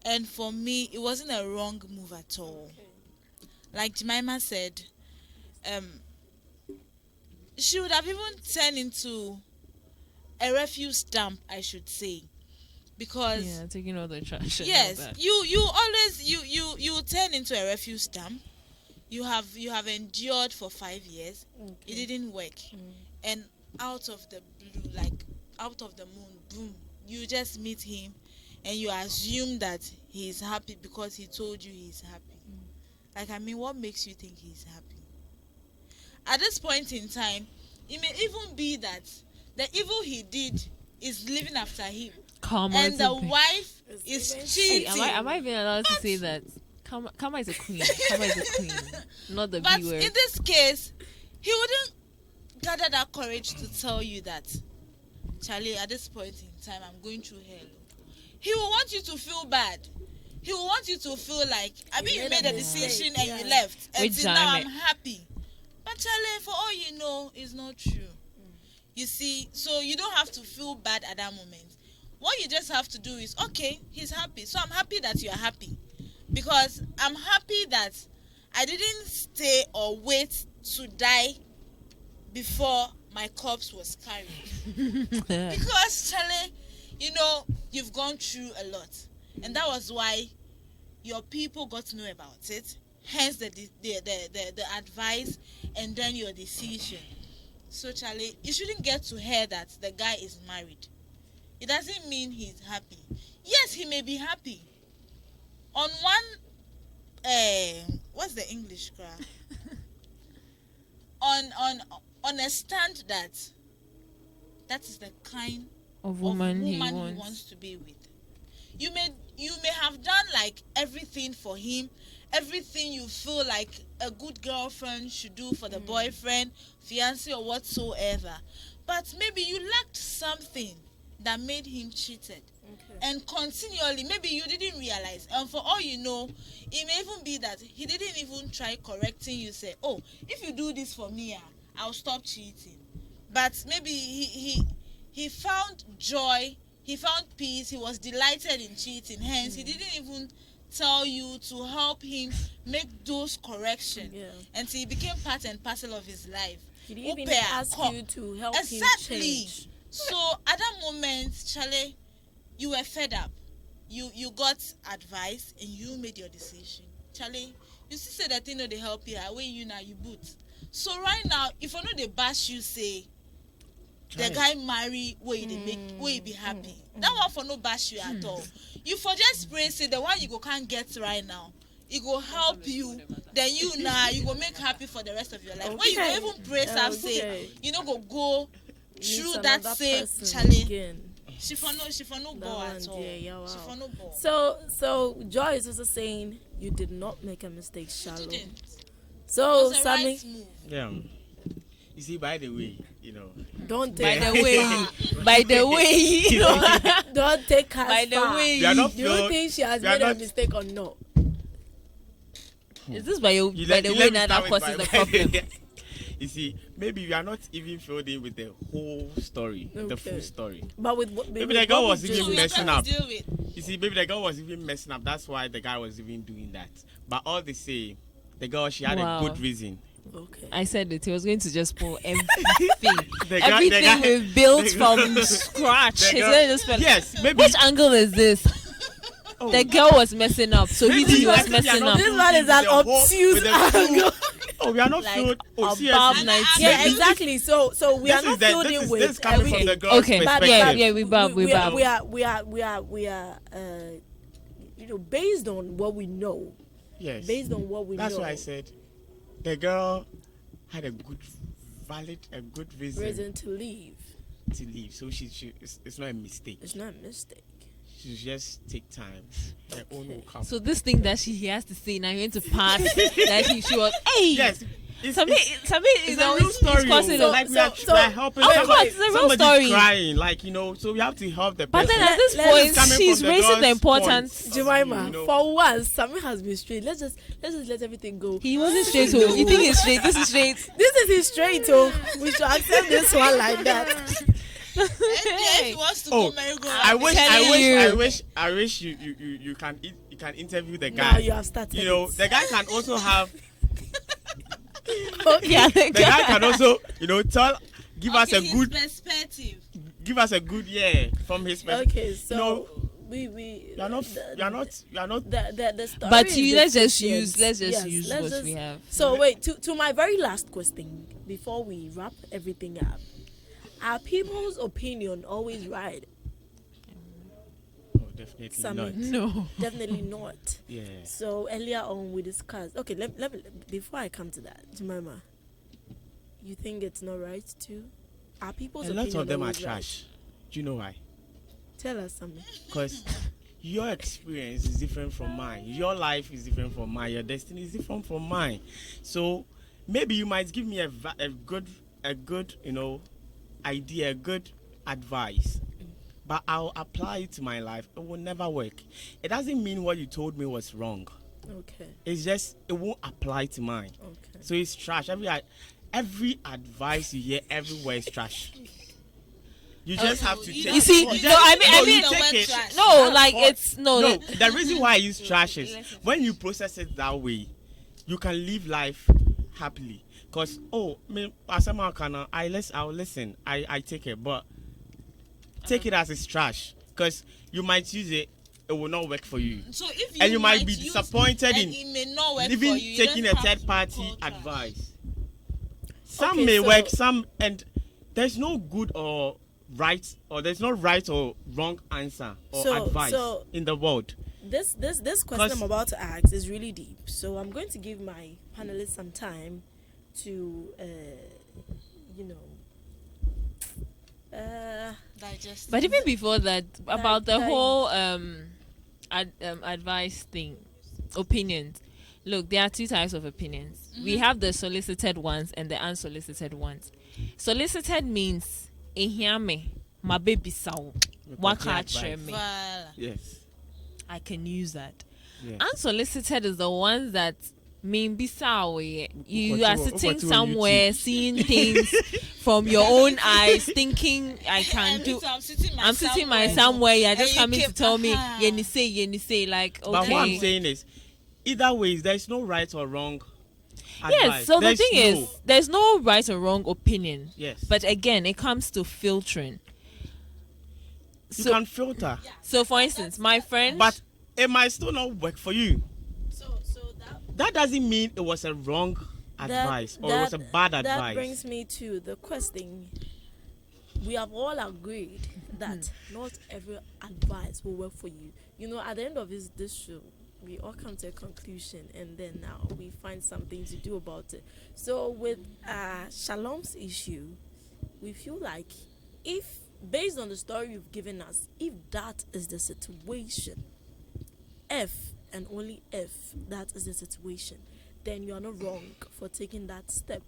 C: And for me, it wasn't a wrong move at all. Like Jemima said, she would have even turned into a refuse dump, I should say. Because
B: taking all the trash.
C: yes, you always you turn into a refuse dump. You have endured for 5 years. It didn't work, and out of the blue, like out of the moon, boom, you just meet him, and you assume that he's happy because he told you he's happy. Like, I mean, what makes you think he's happy? At this point in time, it may even be that the evil he did is living after him. And the wife is cheating.
B: Am I even allowed to say that? Karma is a queen. Karma is a queen, not the
C: But
B: B word.
C: in this case, he wouldn't gather that courage to tell you that, Charlie, at this point in time, I'm going through hell. He will want you to feel bad. He will want you to feel like, I mean, you made a decision and you left. And till now, I'm happy. But Charlie, for all you know, it's not true. You see, so you don't have to feel bad at that moment. What you just have to do is, okay, he's happy. So I'm happy that you are happy. Because I'm happy that I didn't stay or wait to die before my corpse was carried. Because, Charlie, you know, you've gone through a lot. And that was why your people got to know about it. Hence the advice and then your decision. So, Charlie, you shouldn't get to hear that the guy is married. It doesn't mean he's happy. Yes, he may be happy. On one, what's the English crap? on a stand that is the kind
B: of woman he
C: wants to be with. You may have done like everything for him, everything you feel like a good girlfriend should do for the boyfriend, fiancé or whatsoever. But maybe you lacked something that made him cheated. And continually, maybe you didn't realize. And for all you know, it may even be that he didn't even try correcting you. Say, oh, if you do this for me, I'll stop cheating. But maybe he found joy, he found peace, he was delighted in cheating. Hence, he didn't even tell you to help him make those corrections. And so he became part and parcel of his life.
A: He didn't even ask you to help him change.
C: So at that moment, Charlie, you were fed up. You got advice and you made your decision. Charlie, you still say that thing no they help you. When you now you boot. So right now, if I know they bash you, say the guy marry where they make where you be happy. That one for no bash you at all. You for just pray say the one you go can't get right now. It go help you. Then you go make happy for the rest of your life. When you go even pray say you know go through that same challenge. She for no ball at all. She for no ball.
A: So Joy is also saying you did not make a mistake, Shalom. So,
C: It's a
A: Sammy,
C: right move.
D: Yeah. You see, by the way, you know.
A: don't
B: By
A: take
B: the way, by the way, you know,
A: don't take her
B: by the
A: far.
B: way,
D: We are not
A: Do you
D: feel-
A: think she has
D: we are
A: made a
D: not-
A: mistake or no?
B: is this by your,
D: You
B: by
D: let-
B: the
D: you
B: way
D: let me
B: now that
D: start with
B: causes
D: my-
B: the problem?
D: You see, maybe we are not even filled in with the whole story, the
A: Okay.
D: full story.
A: But with what
D: Maybe the girl
A: what
D: was
A: we
D: even
C: So we
A: just-
C: have
D: messing
C: to
D: up.
C: deal with.
D: You see, maybe the girl was even messing up. That's why the guy was even doing that. But all they say, the girl, she had
B: Wow.
D: a good reason.
A: Okay.
B: I said it. He was going to just pull everything.
D: The guy-
B: Everything
D: the guy-
B: we've built
D: the-
B: from scratch.
D: the
B: He's
D: girl-
B: going to just spell-
D: Yes, maybe.
B: Which angle is this?
D: Oh,
B: The girl was messing up, so he
D: maybe
B: knew he
D: I
B: was
D: think they are
B: messing
D: not
B: up.
A: This
D: filled
A: one
D: in
A: is an
D: with the whole-
A: obtuse
D: with the full-
A: angle.
D: Oh, we are not
B: Like,
D: filled. Oh,
B: above
D: seriously.
B: 90.
A: Yeah,
D: Maybe
A: exactly. So we are
D: This
A: not
D: is the-
A: filled
D: this
A: in
D: is
A: with
D: this coming from
A: everything.
D: the girl's
B: Okay,
D: perspective.
B: yeah, we bab.
A: we are you know, based on what we know,
D: Yes.
A: based on what we
D: That's
A: know.
D: why I said the girl had a good reason
A: Reason to leave.
D: to leave. So it's not a mistake.
A: It's not a mistake.
D: She should just take time. Her own will come.
B: So this thing that he has to say now, you're going to pass that she was. Hey,
D: yes. It's
B: Somebody
D: it's
B: is
D: a
B: always
D: real story.
B: causing
D: Oh.
B: a-
D: Like we
A: so-
D: are helping
B: Of
D: somebody.
B: course, it's a real
D: Somebody's
B: story.
D: crying, like, you know. So we have to help the
B: But
D: person.
B: then at this
A: Let's-
B: point,
D: coming
B: she's
D: from the
B: raising the
D: girl's
B: importance.
D: point.
A: Jemima,
D: You know.
A: for once, Sammy has been straight. Let's just let everything go.
B: He wasn't straight. So you think it's straight? This is straight.
A: This is his straight, oh. We should accept this one like that.
C: If he wants to
D: Oh,
C: go merry-go-round,
D: I wish you can interview the
A: Now
D: guy.
A: you have started.
D: You know,
A: it.
D: the guy can also have
A: Okay.
B: Yeah,
D: the guy can also, you know, give us a
C: his
D: good
C: perspective.
D: from his perspective.
A: Okay, so
D: No.
A: we
D: You are not
A: the story
B: But
A: is
B: let's just
A: deficient.
B: use let's just
A: Yes,
B: use
A: let's
B: what
A: just-
B: we have.
A: So wait, to my very last question before we wrap everything up. Are people's opinion always right?
D: Oh, definitely
A: Sammy.
D: not.
B: No.
A: Definitely not.
D: Yeah.
A: So earlier on we discussed. Okay, let me before I come to that, Jemima, you think it's not right too? Are people's
D: A lot
A: opinion
D: of them are
A: always right?
D: trash. Do you know why?
A: Tell us something.
D: Because your experience is different from mine. Your life is different from mine. Your destiny is different from mine. So maybe you might give me a good, you know, idea, a good advice, but I'll apply it to my life. It will never work. It doesn't mean what you told me was wrong.
A: Okay.
D: It's just it won't apply to mine.
A: Okay.
D: So it's trash. Every advice you hear everywhere is trash. You just have to take.
B: You see,
D: you
B: no,
D: just-
B: I mean,
D: you take it.
C: trash.
B: no, like it's no.
D: No, the reason why I use trash is when you process it that way, you can live life happily. Cause me as a man, I'll listen. I take it, but take it as it's trash. Cause you might use it, it will not work for you.
C: So if
D: And you might be
C: use
D: disappointed
C: and
D: in
C: it may not work
D: even
C: for you, you
D: taking a
C: just have
D: third
C: to
D: party
C: call trash.
D: advice. Some
A: Okay,
D: may
A: so-
D: work, some and there's no good or right or there's no right or wrong answer or
A: So-
D: advice
A: so-
D: in the world.
A: This question
D: 'Cause-
A: I'm about to ask is really deep. So I'm going to give my panelists some time to,
C: Digest.
B: But even before that, about the
A: like-
B: whole advice thing, opinions. Look, there are two types of opinions. We have the solicited ones and the unsolicited ones. Solicited means ehiame, my baby saw, waka
D: Advice.
B: me.
C: Vala.
D: Yes.
B: I can use that.
D: Yes.
B: Unsolicited is the ones that mean bisawe. You
D: What
B: are
D: you-
B: sitting
D: what you on
B: somewhere, seeing things from your own eyes, thinking I can do.
C: So I'm sitting
B: my somewhere. You're
C: and
B: just
C: you
B: coming to
C: keep-
B: tell me,
C: uh-huh.
B: yenny say, like, okay.
D: But what I'm saying is, either way, there's no right or wrong advice.
B: Yes. So
D: There's
B: the thing is, there's no right or wrong opinion.
D: yes,
B: But again, it comes to filtering.
D: you
B: So,
D: can filter,
B: so for instance, my friend.
D: but it might still not work for you.
A: so that
D: That doesn't mean it was a wrong advice or it was a bad
A: That
D: advice.
A: brings me to the question. We have all agreed that not every advice will work for you. You know, at the end of this show, we all come to a conclusion, and then now we find something to do about it. So with Shalom's issue, we feel like if, based on the story you've given us, if that is the situation, if and only if that is the situation, then you are not wrong for taking that step.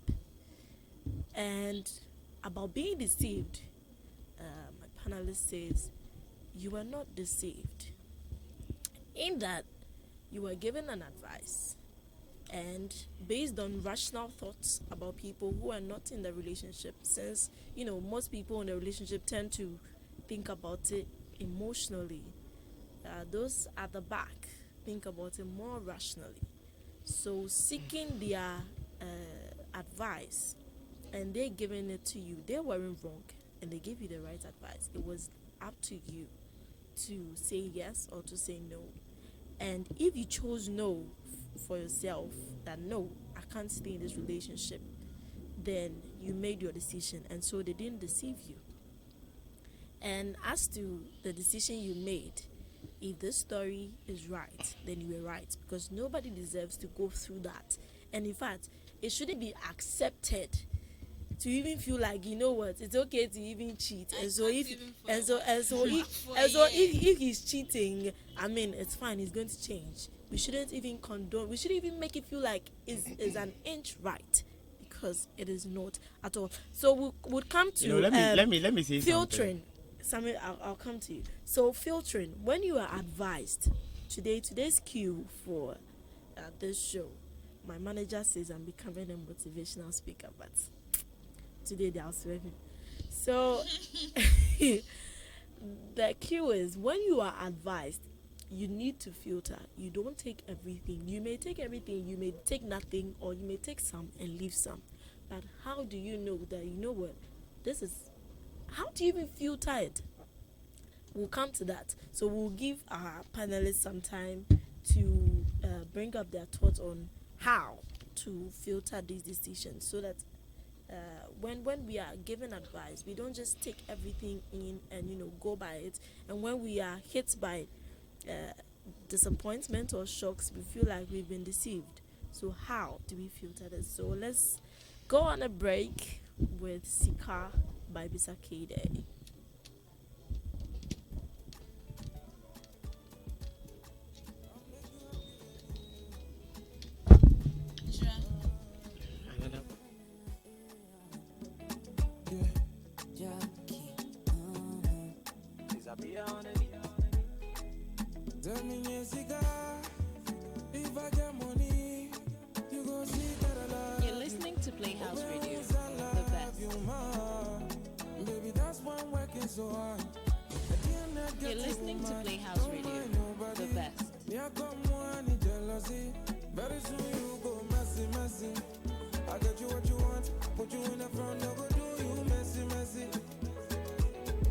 A: And about being deceived, my panelist says you were not deceived. In that, you were given an advice, and based on rational thoughts about people who are not in the relationship, since most people in the relationship tend to think about it emotionally, those at the back think about it more rationally. So seeking their advice, and they giving it to you, they weren't wrong, and they gave you the right advice. It was up to you to say yes or to say no. And if you chose no for yourself, that no, I can't stay in this relationship, then you made your decision, and so they didn't deceive you. And as to the decision you made, if this story is right, then you were right, because nobody deserves to go through that. And in fact, it shouldn't be accepted to even feel like, it's okay to even cheat. If he's cheating, it's fine, he's going to change. We shouldn't even condone, we shouldn't even make it feel like is an inch right, because it is not at all. So we'll come to
D: let me say
A: filtering. Samuel, I'll come to you. So filtering, when you are advised, today's cue for this show, my manager says I'm becoming a motivational speaker, but today they are swearing. So the cue is, when you are advised, you need to filter. You don't take everything. You may take everything, you may take nothing, or you may take some and leave some. But how do you know that, this is, how do you even filter it? We'll come to that. So we'll give our panelists some time to bring up their thoughts on how to filter these decisions, so that when we are given advice, we don't just take everything in and go by it. And when we are hit by disappointment or shocks, we feel like we've been deceived. So how do we filter this? So let's go on a break with Sika by Bisakade.
B: You're listening to Playhouse Radio, the best. You're listening to Playhouse Radio, the best.
F: Very soon you go messy. I get you what you want, put you in the front, no go do you messy.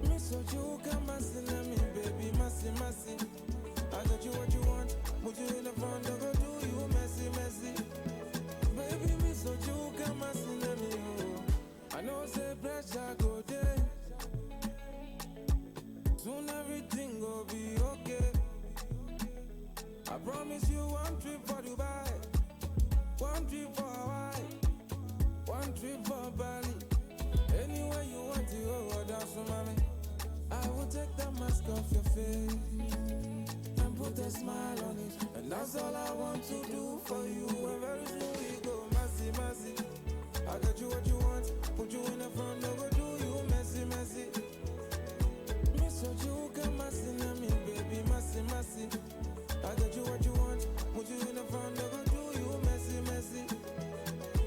F: Me so you can messy, let me baby messy. I get you what you want, put you in the front, no go do you messy. Baby, me so you can messy, let me I know say pressure go there. Soon everything go be okay. I promise you one trip for Dubai, one trip for Hawaii, one trip for Bali. Anywhere you want to go, dance with mommy. I will take the mask off your face and put a smile on it. And that's all I want to do for you. And very soon we go messy. I got you what you want, put you in the front, no go do you messy. Me so you can messy, let me baby messy. I got you what you want, put you in the front, no go do you messy.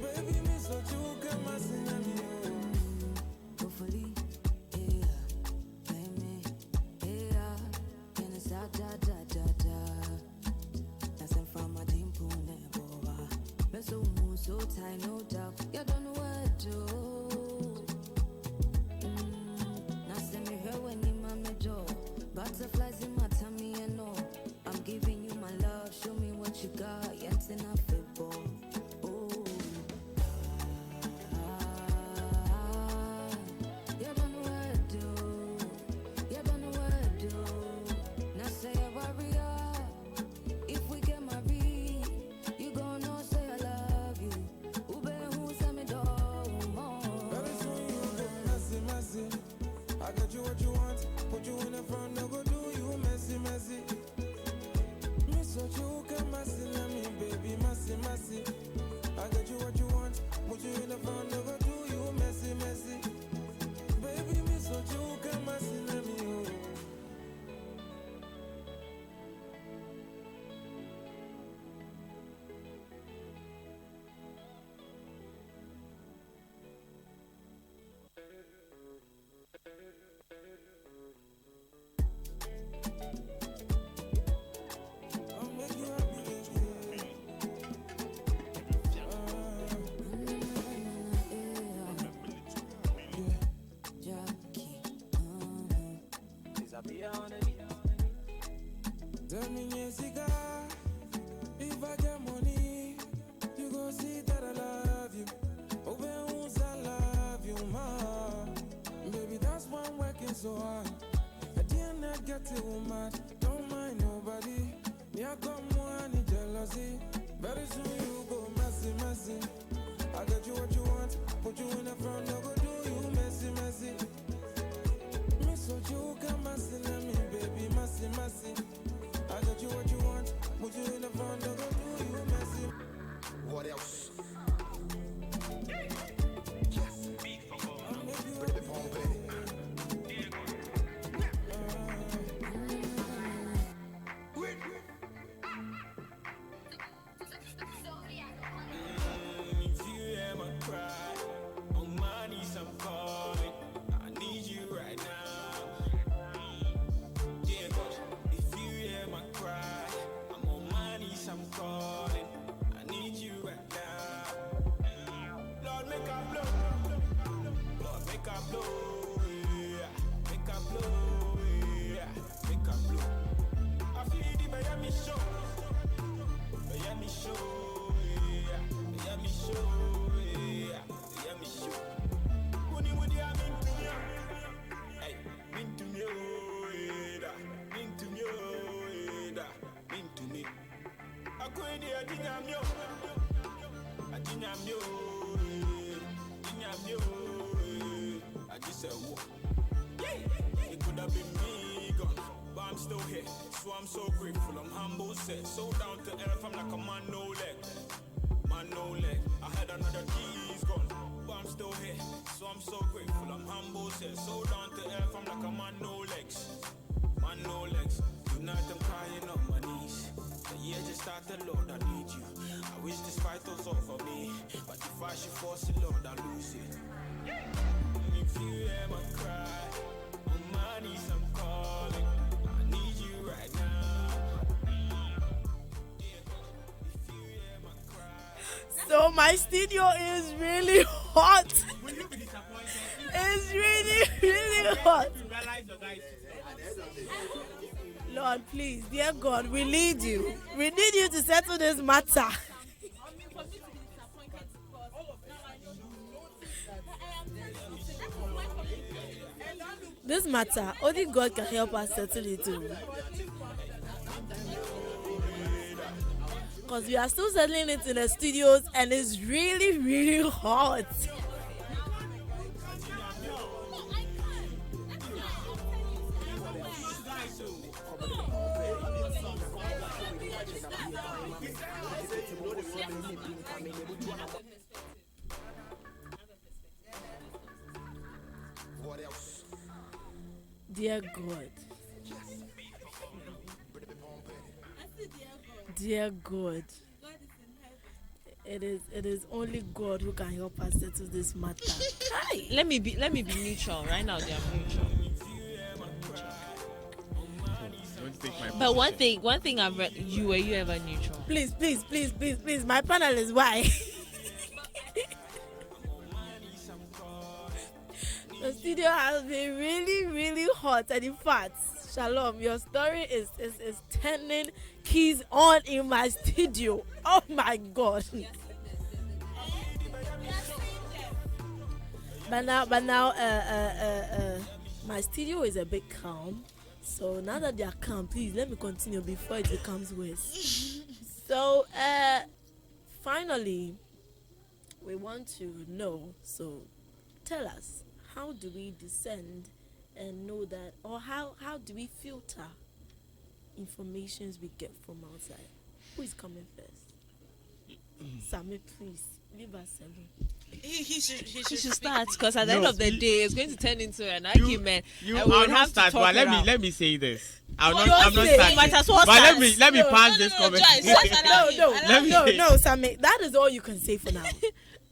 F: Baby, me so you can messy, let me hopefully, yeah, yeah, can it's da. That's in front of my team, boy. So tight, no doubt. You don't know what to do. Now send me here when you my jaw. Butterflies in my tummy and all. I'm giving you my love. Show me what you got. Yes, and I feel bold. You don't know what to do. You don't know what to do. Now say a warrior. If we get married, you gon' know say I love you. Ube who send me down. so hard. At the end I get a woman, don't mind nobody. Yeah, come on, jealousy. Very soon you go messy, messy. I get you what you want, put you in the front, I go do you messy, messy. Miss what you can messy, let me, baby, messy, messy. I get you what you want, put you in the front, I go do you messy.
G: What else?
F: It could have been me gone, but I'm still here. So I'm so grateful, I'm humble, set. So down to earth, I'm like a man, no leg. Man, no leg. I had another D's gone, but I'm still here. So I'm so grateful, I'm humble, set. So down to earth, I'm like a man, no legs. Man, no legs. Tonight I'm crying on my knees. The year just started, Lord, I need you. I wish this fight was all for me, but if I should force it, Lord, I lose it. If you hear my cry, on my knees I'm calling. I need you right now. If you hear my cry.
A: So my studio is really hot.
D: Will you be disappointed?
A: It's really hot.
D: You realize your guys.
A: Lord, please, dear God, we need you. We need you to settle this matter. This matter, only God can help us settle it too. Because we are still settling it in the studios and it's really hot.
G: What else?
A: Dear God. Dear God. It is only God who can help us settle this matter. Hi.
B: Let me be neutral right now. They are neutral. But one thing I've read, were you ever neutral?
A: Please. My panel is why. The studio has been really hot, and in fact, Shalom, your story is turning keys on in my studio. Oh my God! But now, my studio is a bit calm. So now that they are calm, please let me continue before it becomes worse. So, finally, we want to know. So, tell us, how do we descend and know that, or how do we filter informations we get from outside? Who is coming first? Sammy, please leave us alone.
C: He should
B: start, because at the end of the day, it's going to turn into an argument.
D: You
B: and we
D: will
B: will
D: not
B: have
D: start,
B: to talk
D: but
B: it out.
D: let me say this. I'm
A: Don't
D: not
A: say it.
D: starting.
B: Might as well
D: But
B: start.
D: let me pass
C: No,
D: this
C: no,
D: comment.
C: Joyce, just allow him.
A: No, Sammy, that is all you can say for now.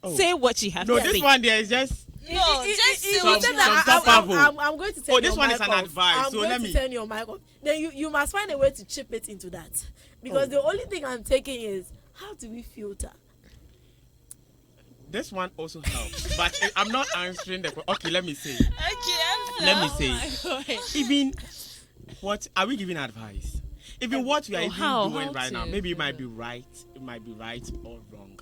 D: Oh.
B: Say what you have
D: No,
B: to
D: this
B: say.
D: one there is just.
C: No, just say
A: If
C: what
A: you
C: you
A: say
C: have
A: that,
C: to say.
A: I'm going to turn
D: Oh, this
A: your
D: one
A: mic
D: is an
A: off.
D: advice,
A: I'm
D: so
A: going
D: let
A: to
D: me-
A: turn your mic off. Then you must find a way to chip it into that, because the only thing I'm taking is, how do we filter?
D: This one also helps, but I'm not answering the question. Okay, let me say.
C: Okay,
D: Let me
B: Oh
D: say.
B: my God.
D: Even what are we giving advice? Even what we are even
B: how
D: doing right now,
B: to-
D: maybe it might be right, or wrong.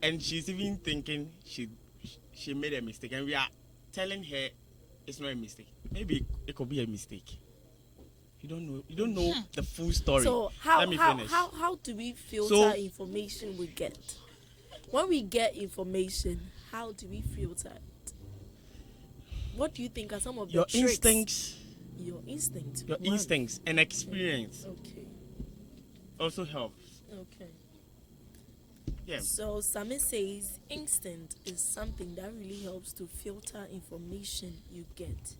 D: And she's even thinking she made a mistake, and we are telling her it's not a mistake. maybe it could be a mistake. You don't know the full story.
A: So
D: Let me finish.
A: how do we filter
D: So-
A: information we get? When we get information, how do we filter it? What do you think are some of
D: Your
A: the tricks?
D: instincts,
A: Your instinct.
D: your
A: One.
D: instincts and experience
A: Okay.
D: also helps.
A: Okay.
D: Yeah.
A: So Sami says instinct is something that really helps to filter information you get.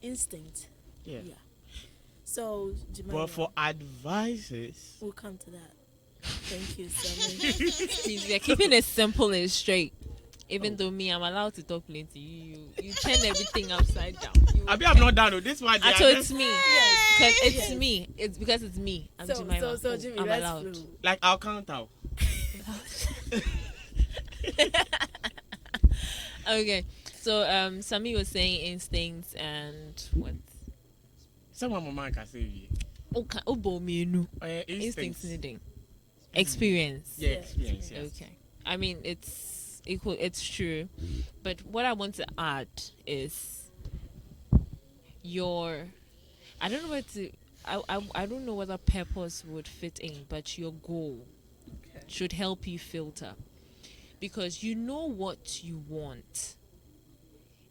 A: Instinct.
D: Yeah.
A: So Jemima,
D: But for advices,
A: we'll come to that. Thank you, Sami.
B: Please, we are keeping it simple and straight. Even though me, I'm allowed to talk plenty. You turn everything upside down.
D: I'm not done with this one.
B: So it's me.
A: Yes.
B: Because it's
A: Yes.
B: me. It's because it's me. I'm
A: so
B: Jemima.
A: so Jimmy,
B: I'm
A: let's
B: allowed.
A: flow.
D: Like I'll count out.
B: Okay. So Sami was saying instincts and what?
D: Someone mama can say you.
B: Okay. Instincts
D: Instincts.
B: needing. Experience.
D: Yeah, experience. Yes.
B: Okay. I mean, it's equal. It's true, but what I want to add is your. I don't know what to. I don't know whether purpose would fit in, but your goal
A: Okay.
B: should help you filter, because you know what you want.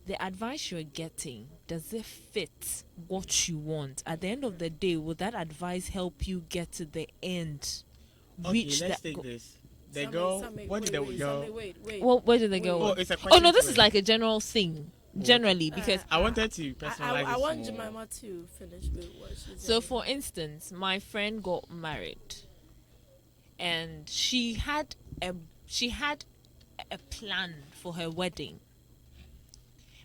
B: The advice you're getting, does it fit what you want? At the end of the day, will that advice help you get to the end?
D: Okay,
B: Reach
D: let's
B: that
D: take
B: goal?
D: this. The
A: Sami,
D: girl.
A: Sami,
D: What did the
A: wait,
D: girl?
A: Sami, wait.
B: Well, where did they
A: Wait,
B: go?
D: Oh, it's a
B: Oh
D: question.
B: no, this
D: to
B: is
D: it.
B: like a general thing, generally, because
D: I wanted to personalize
A: I
D: it
A: want
D: more.
A: Jemima to finish with what she's
B: so
A: saying.
B: for instance, my friend got married, and she had a plan for her wedding.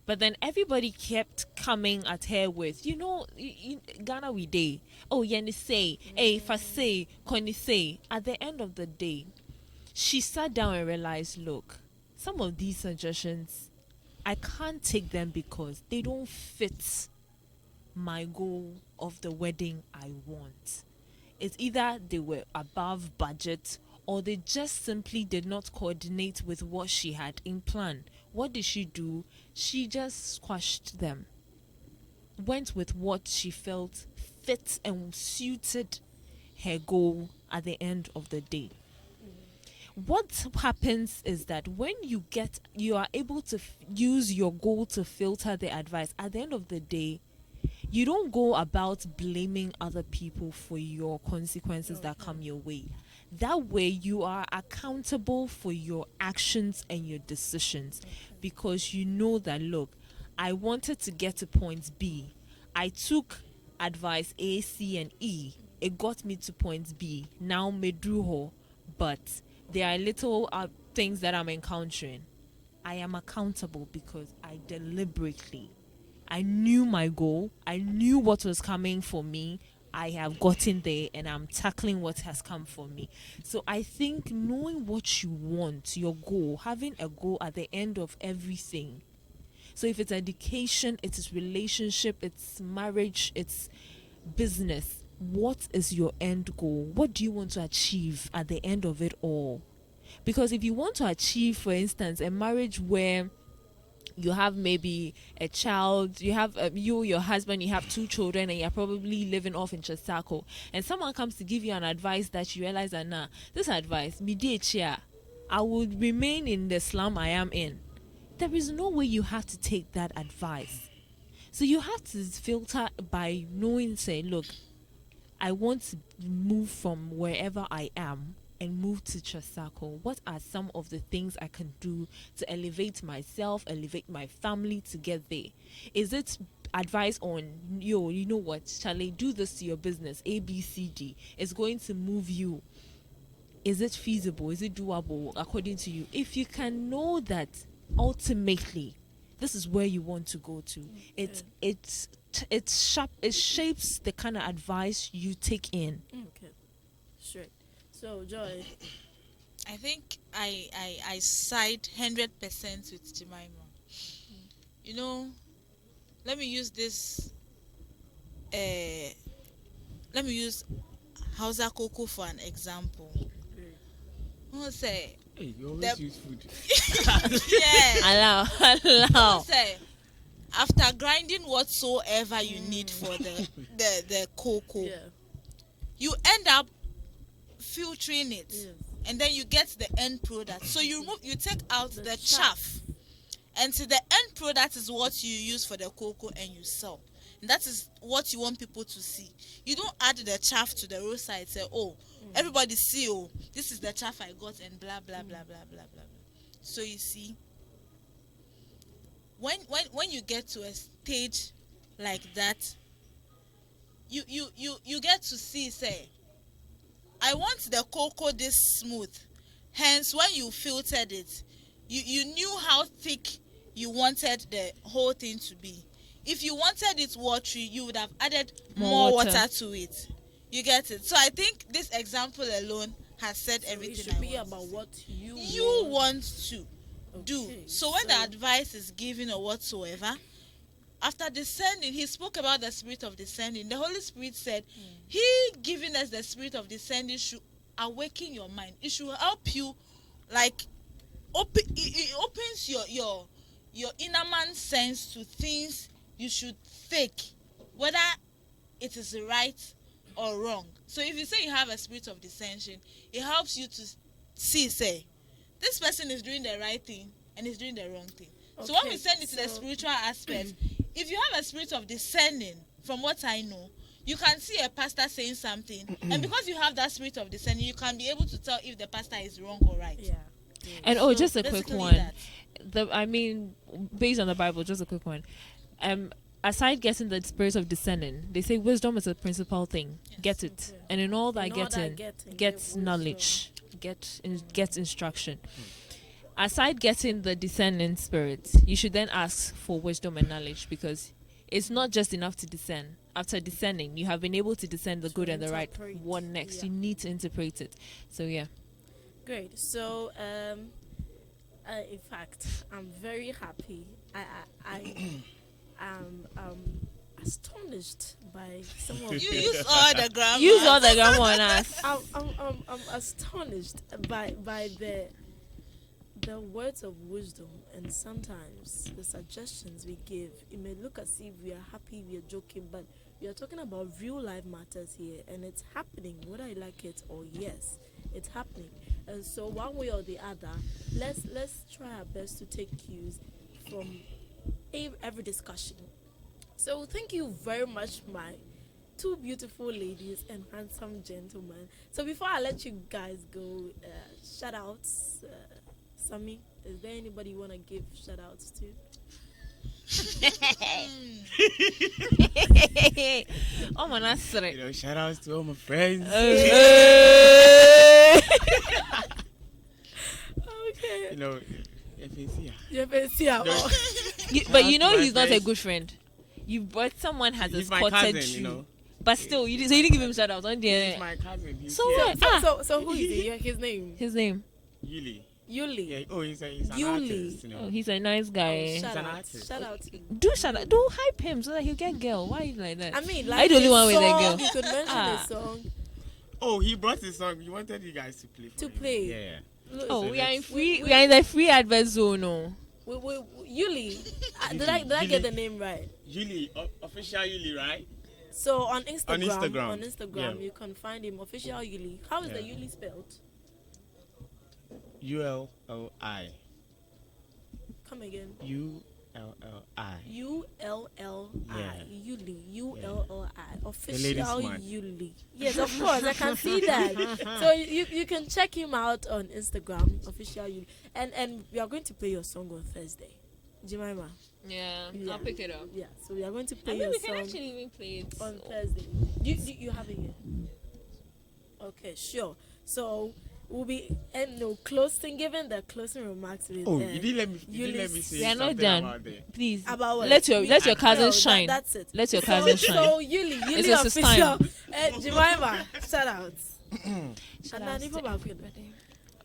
B: But then everybody kept coming at her with, Ghana we day. Oh, yeni say, hey, say, koni say. At the end of the day, she sat down and realized, look, some of these suggestions, I can't take them because they don't fit my goal of the wedding I want. It's either they were above budget or they just simply did not coordinate with what she had in plan. What did she do? She just squashed them. Went with what she felt fit and suited her goal at the end of the day. What happens is that when you are able to use your goal to filter the advice, at the end of the day, you don't go about blaming other people for your consequences that come your way. That way, you are accountable for your actions and your decisions, because you know that, look, I wanted to get to point B. I took advice A, C, and E. It got me to point B. Now, medruho, but there are little things that I'm encountering. I am accountable because I knew my goal. I knew what was coming for me. I have gotten there and I'm tackling what has come for me. So I think knowing what you want, your goal, having a goal at the end of everything. So if it's education, it's relationship, it's marriage, it's business, what is your end goal? What do you want to achieve at the end of it all? Because if you want to achieve, for instance, a marriage where you have maybe a child, you have your husband, you have 2 children, and you're probably living off in Tesano, and someone comes to give you an advice that you realize that, this advice, I would remain in the slum I am in. There is no way you have to take that advice. So you have to filter by knowing, say, look, I want to move from wherever I am and move to Tesano. What are some of the things I can do to elevate myself, elevate my family to get there? Is it advice on, you know what, Charlie, do this to your business, A, B, C, D. It's going to move you. Is it feasible? Is it doable according to you? If you can know that ultimately this is where you want to go to, it's sharp. It shapes the kind of advice you take in.
A: Okay, straight. So Joy,
C: I think I side 100% with Jemima. Let me use this. Let me use Hausa Coco for an example. Who say?
D: Hey, you always
C: The-
D: use food.
C: Yeah.
B: Allow.
C: Say, after grinding whatsoever you need for the cocoa,
A: Yeah.
C: you end up filtering it,
A: Yes.
C: and then you get the end product. So you take out
A: The
C: the
A: chaff.
C: chaff, and so the end product is what you use for the cocoa and you sell. And that is what you want people to see. You don't add the chaff to the roadside. Say, oh, everybody see, oh, this is the chaff I got, and blah blah blah blah blah blah blah. So you see, when you get to a stage like that, you get to see, say, I want the cocoa this smooth. Hence, when you filtered it, you knew how thick you wanted the whole thing to be. If you wanted it watery, you would have added more water to it. You get it? So I think this example alone has said
A: So
C: everything.
A: it should
C: I
A: be
C: want
A: about
C: to say.
A: what
C: You want to do.
A: Okay,
C: So when the advice is given or whatsoever, after descending, he spoke about the spirit of descending. The Holy Spirit said, he giving us the spirit of descending should awaken your mind. It should help you, like, it opens your inner man sense to things you should think, whether it is right or wrong. So if you say you have a spirit of dissension, it helps you to see, say, this person is doing the right thing and is doing the wrong thing. So when we send it to the spiritual aspect, if you have a spirit of discerning, from what I know, you can see a pastor saying something, and because you have that spirit of discerning, you can be able to tell if the pastor is wrong or right.
A: Yeah.
B: And
C: So
B: just a quick
C: basically
B: one.
C: that.
B: Based on the Bible, just a quick one. Aside getting the spirit of discerning, they say wisdom is a principal thing.
C: Yes.
B: Get it, and in all that
A: In all that
B: getting,
A: getting,
B: get
A: get
B: knowledge, get instruction. Aside getting the discerning spirit, you should then ask for wisdom and knowledge, because it's not just enough to discern. After discerning, you have been able to discern the good and the right.
A: interpret.
B: What next?
A: Yeah.
B: You need to interpret it. So yeah.
A: Great. So, in fact, I'm very happy. I am astonished by some of
C: You use all the grammar.
B: Use all the grammar on us.
A: I'm astonished by the words of wisdom, and sometimes the suggestions we give. It may look as if we are happy, we are joking, but we are talking about real life matters here, and it's happening, whether I like it or yes, it's happening. And so one way or the other, let's try our best to take cues from every discussion. So thank you very much, my two beautiful ladies and handsome gentlemen. So before I let you guys go, shout outs. Sammy, is there anybody you want to give shout outs to?
B: Oh my God.
D: You know, shout outs to all my friends.
A: Okay.
D: You know, FAC.
A: You can see how.
D: No.
B: But you know
D: My
B: he's not a
D: friends.
B: good friend. But someone has
D: He's my
B: spotted
D: cousin,
B: you.
D: you know.
B: But still, you didn't give him shout out on
D: He's
B: there.
D: my cousin. He's
B: So
D: here.
B: what?
A: So who is he? His name?
B: His name?
D: Yuli.
A: Yuli.
D: Yeah. Oh, he's an
A: Yuli.
D: artist. You know.
B: Oh, he's a nice guy.
A: Shout
D: an
A: out.
D: artist.
A: Shout out to him.
B: Do shout out. Do hype him so that he'll get girl. Why are you like that?
A: I mean,
B: Are
A: like
B: you the only
A: his
B: one with a
A: song,
B: girl?
A: you could mention
B: Ah.
A: his song
D: Oh, he brought his song. He wanted you guys to play. For
A: to
D: him.
A: play.
D: Yeah.
A: Look,
B: Oh,
D: So
B: we are in
D: let's-
B: free. We are in the free advert zone. Oh.
A: Yuli. Did I get the name right?
D: Yuli, official Yuli, right?
A: So on Instagram,
D: On Instagram.
A: you can find him, official Yuli. How is the
D: Yeah.
A: Yuli spelled?
D: ULLI.
A: Come again.
D: ULLI.
A: ULLI.
D: Yeah.
A: Yuli. ULLI. Official
D: lady's man.
A: Yuli. Yes, of course, I can see that. So you can check him out on Instagram, official Yuli. And we are going to play your song on Thursday. Jemima.
B: Yeah,
A: Yeah.
B: I'll pick it up.
A: Yeah, so we are going to
B: I
A: play
B: mean,
A: your
B: we can
A: song
B: actually even play it
A: on Thursday. You have it here? Okay, sure. So we'll be closing, giving the closing remarks with
D: Oh, you didn't let me. You didn't let me
A: Yuli's-
D: say
B: We are not
D: something
B: done.
D: about that.
B: Please,
A: about what?
B: let your cousin
A: No,
B: shine.
A: that's it.
B: Let your cousin shine.
A: So Yuli
B: It's just his
A: official.
B: time.
A: Jemima, shout out.
B: Shout
A: And
B: out
A: then
B: to
A: even back with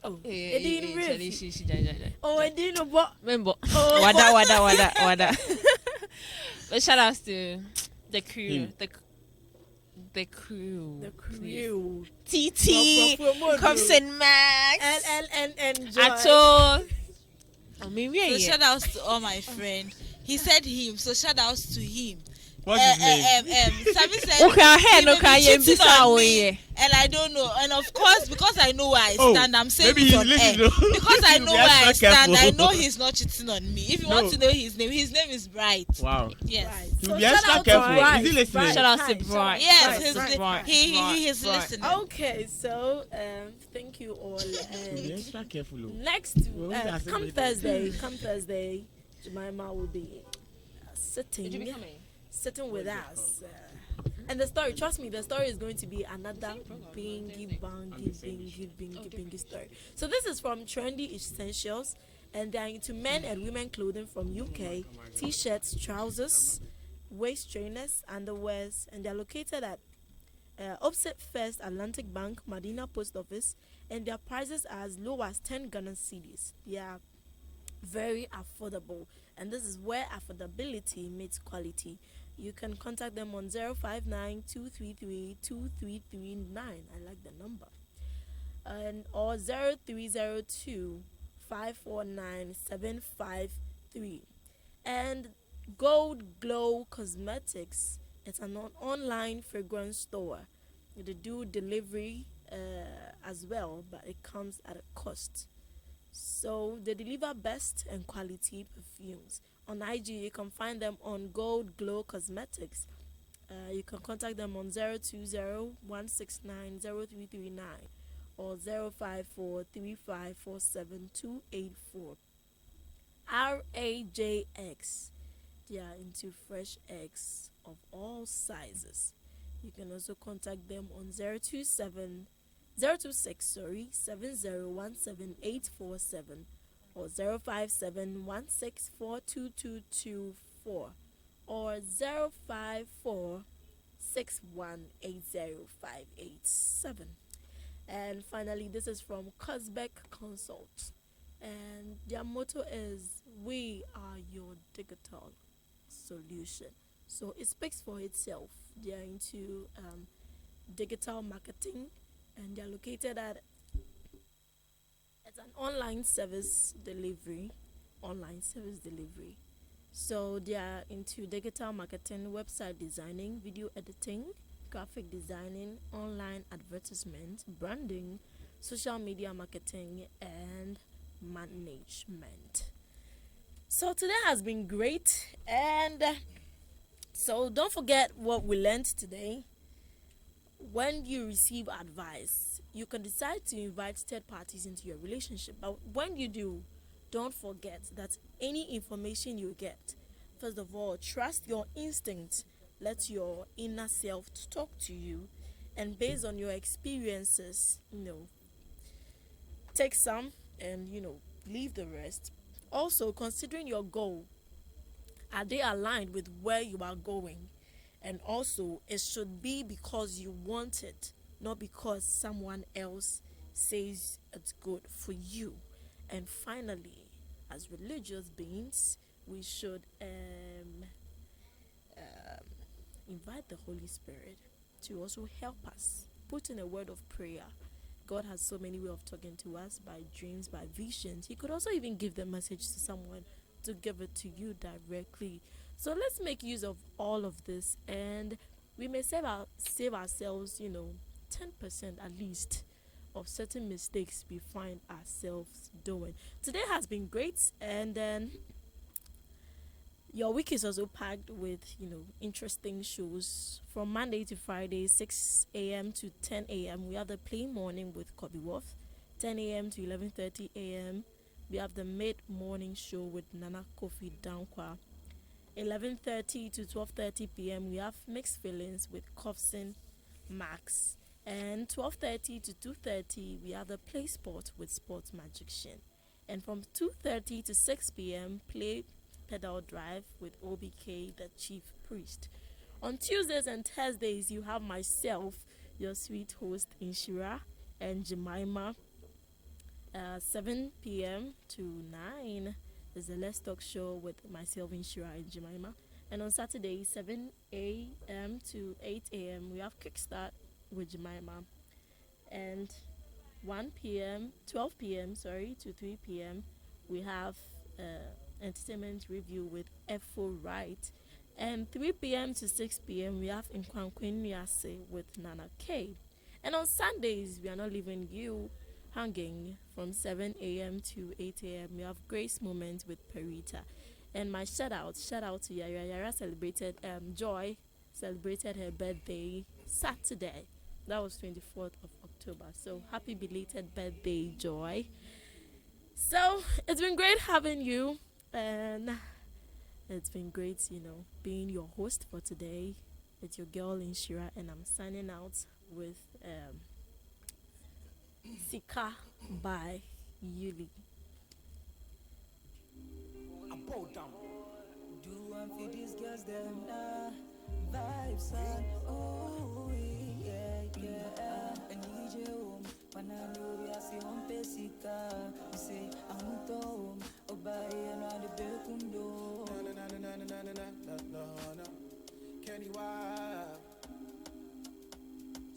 A: Oh,
B: Eh,
A: it didn't really.
B: Charlie.
A: Oh, I didn't know what.
B: Remember,
A: Oh.
B: wada. But shout outs to the crew,
D: Him.
B: the crew,
A: The crew.
B: TT, Compson Max,
A: And Joy.
B: Ato. I mean,
C: So
B: yeah.
C: shout outs to all my friends. He said him, so shout outs to him.
D: What's his name?
C: Sabi said
B: Okay, I
C: he
B: heard no
C: may be
B: can you
C: cheating
B: be
C: on
B: so
C: me,
B: yeah.
C: and I don't know. And of course, because I know where I
D: Oh,
C: stand, I'm saying
D: maybe
C: it
D: he's
C: on air.
D: listening, though.
C: Because I
D: He'll
C: know
D: be
C: where I
D: extra
C: stand, I
D: careful.
C: know he's not cheating on me. If you want
D: No.
C: to know his name is Bright.
D: Wow.
C: Yes.
A: Right.
D: He'll
A: So
D: be
A: shout
D: extra
A: out to
D: careful.
A: Bright.
D: Is he listening?
A: Bright.
B: Shout out to
A: Hi,
B: Bright.
C: Yes,
A: Bright,
C: he's
A: Bright, Bright.
C: he is
B: Right.
C: listening.
A: Okay, so thank you all.
D: He'll be
A: And
D: extra careful. Oh.
A: next,
D: Well, that's
A: come
D: it.
A: Thursday, Jemima will be sitting with us. And the story, trust me, the story is going to be another bingy story. So this is from Trendy Essentials, and they're into men and women clothing from UK, t-shirts, trousers, waist trainers, underwears, and they're located at opposite First Atlantic Bank, Medina Post Office, and their prices are as low as 10 Ghana cedis. They are very affordable, and this is where affordability meets quality. You can contact them on 059-233-2339. I like the number. And or 0302-549-753. And Gold Glow Cosmetics. It's an online fragrance store. They do delivery as well, but it comes at a cost. So they deliver best and quality perfumes. On IG, you can find them on Gold Glow Cosmetics. You can contact them on 020-169-0339 or 054-3547-284. RAJX. They are into fresh eggs of all sizes. You can also contact them on 026 7017-847 or 05716422224 or 054618057. And finally, this is from Cosbeck Consult, and their motto is "We are your digital solution." So it speaks for itself. They are into digital marketing, and they are located at it's an online service delivery. So they are into digital marketing, website designing, video editing, graphic designing, online advertisement, branding, social media marketing, and management. So today has been great, and so don't forget what we learned today. When you receive advice, you can decide to invite third parties into your relationship, but when you do, don't forget that any information you get, first of all, trust your instinct. Let your inner self talk to you, and based on your experiences, take some and leave the rest. Also, considering your goal, are they aligned with where you are going? And also, it should be because you want it, not because someone else says it's good for you. And finally, as religious beings, we should invite the Holy Spirit to also help us put in a word of prayer. God has so many ways of talking to us, by dreams, by visions. He could also even give the message to someone to give it to you directly. So let's make use of all of this, and we may save ourselves 10% at least of certain mistakes we find ourselves doing. Today has been great, and then your week is also packed with interesting shows. From Monday to Friday, 6 a.m. to 10 a.m. we have the Play Morning with Kobe Wolf. 10 a.m. to 11:30 a.m. we have the Mid-Morning Show with Nana Kofi Dankwa. 11:30 to 12:30 p.m. we have Mixed Feelings with Kofsin Max. And 12:30 to 2:30 we have the Play Sport with Sports Magician. And from 2:30 to 6 p.m. Play Pedal Drive with OBK, the Chief Priest. On Tuesdays and Thursdays, you have myself, your sweet host, Inshira, and Jemima. 7 p.m. to 9 is the Let's Talk Show with myself, Inshira, and Jemima. And on Saturday, 7 a.m. to 8 a.m., we have Kickstart with Jemima. And 12 p.m. to 3 p.m., we have entertainment review with F4 Right. And 3 p.m. to 6 p.m. we have Nkwankwen Niase with Nana K. And on Sundays, we are not leaving you hanging from 7 a.m. to 8 a.m. We have Grace Moments with Perita. And my shout out to Yara. Yara celebrated, Joy celebrated her birthday Saturday. That was 24th of October. So happy belated birthday, Joy. So it's been great having you. And it's been great, being your host for today. It's your girl Inshira, and I'm signing out with Sika by Yuli.
F: I bow down. Do one for these girls, them vibes, son. Oh, yeah. I need you. When I know we are see on Pesica, you say, I'm home. Obey and on the Bekundo. No. Kenny Wild.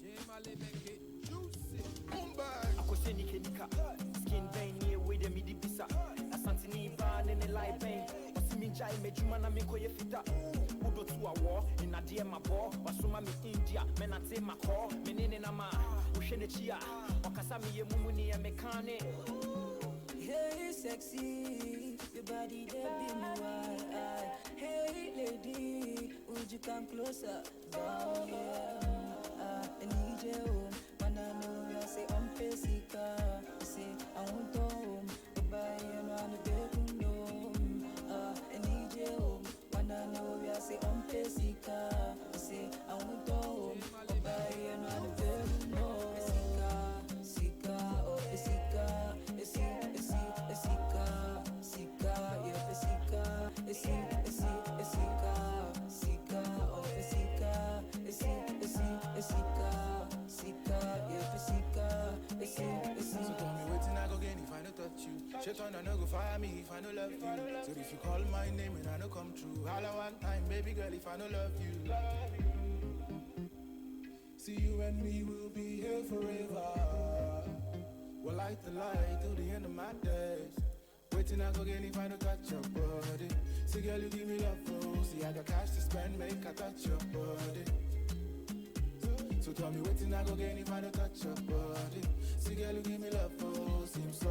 F: Jemale make it juicy. Mumbai. Akoseni Kenika. Skin vein here with the midi pizza. Asantini van in the light vein. Osiminjai mejumana mikoye fita. Udo to a war in a dear my ball. Wasuma mi India. Menate my call. Menene nama. Ushenechia. Wakasami ye mumuni ya mekane. Hey sexy. Your body that be me wild. Hey lady. Would you come closer? Down here. I need you. When I know I say I'm Pesica. I say I want home. Goodbye and on the bedroom. I need you. When I know I say I'm Pesica. I say I want home. Goodbye and on the bedroom. Sika, oh Pesica. Sika, yeah Pesica. Sika, oh Pesica. Sika, yeah Pesica. So tell me waiting I go gain if I no touch you. Shit on I no go fire me if I no love you. So if you call my name and I no come true, all at one time, baby girl, if I no love you. See you and me will be here forever. We'll light the light till the end of my days. Waiting I go gain if I no touch your body. See girl, you give me love, oh. See I got cash to spend, make I touch your body. So tell me waiting I go gain if I don't touch your body. See girl, you give me love, oh. Seems so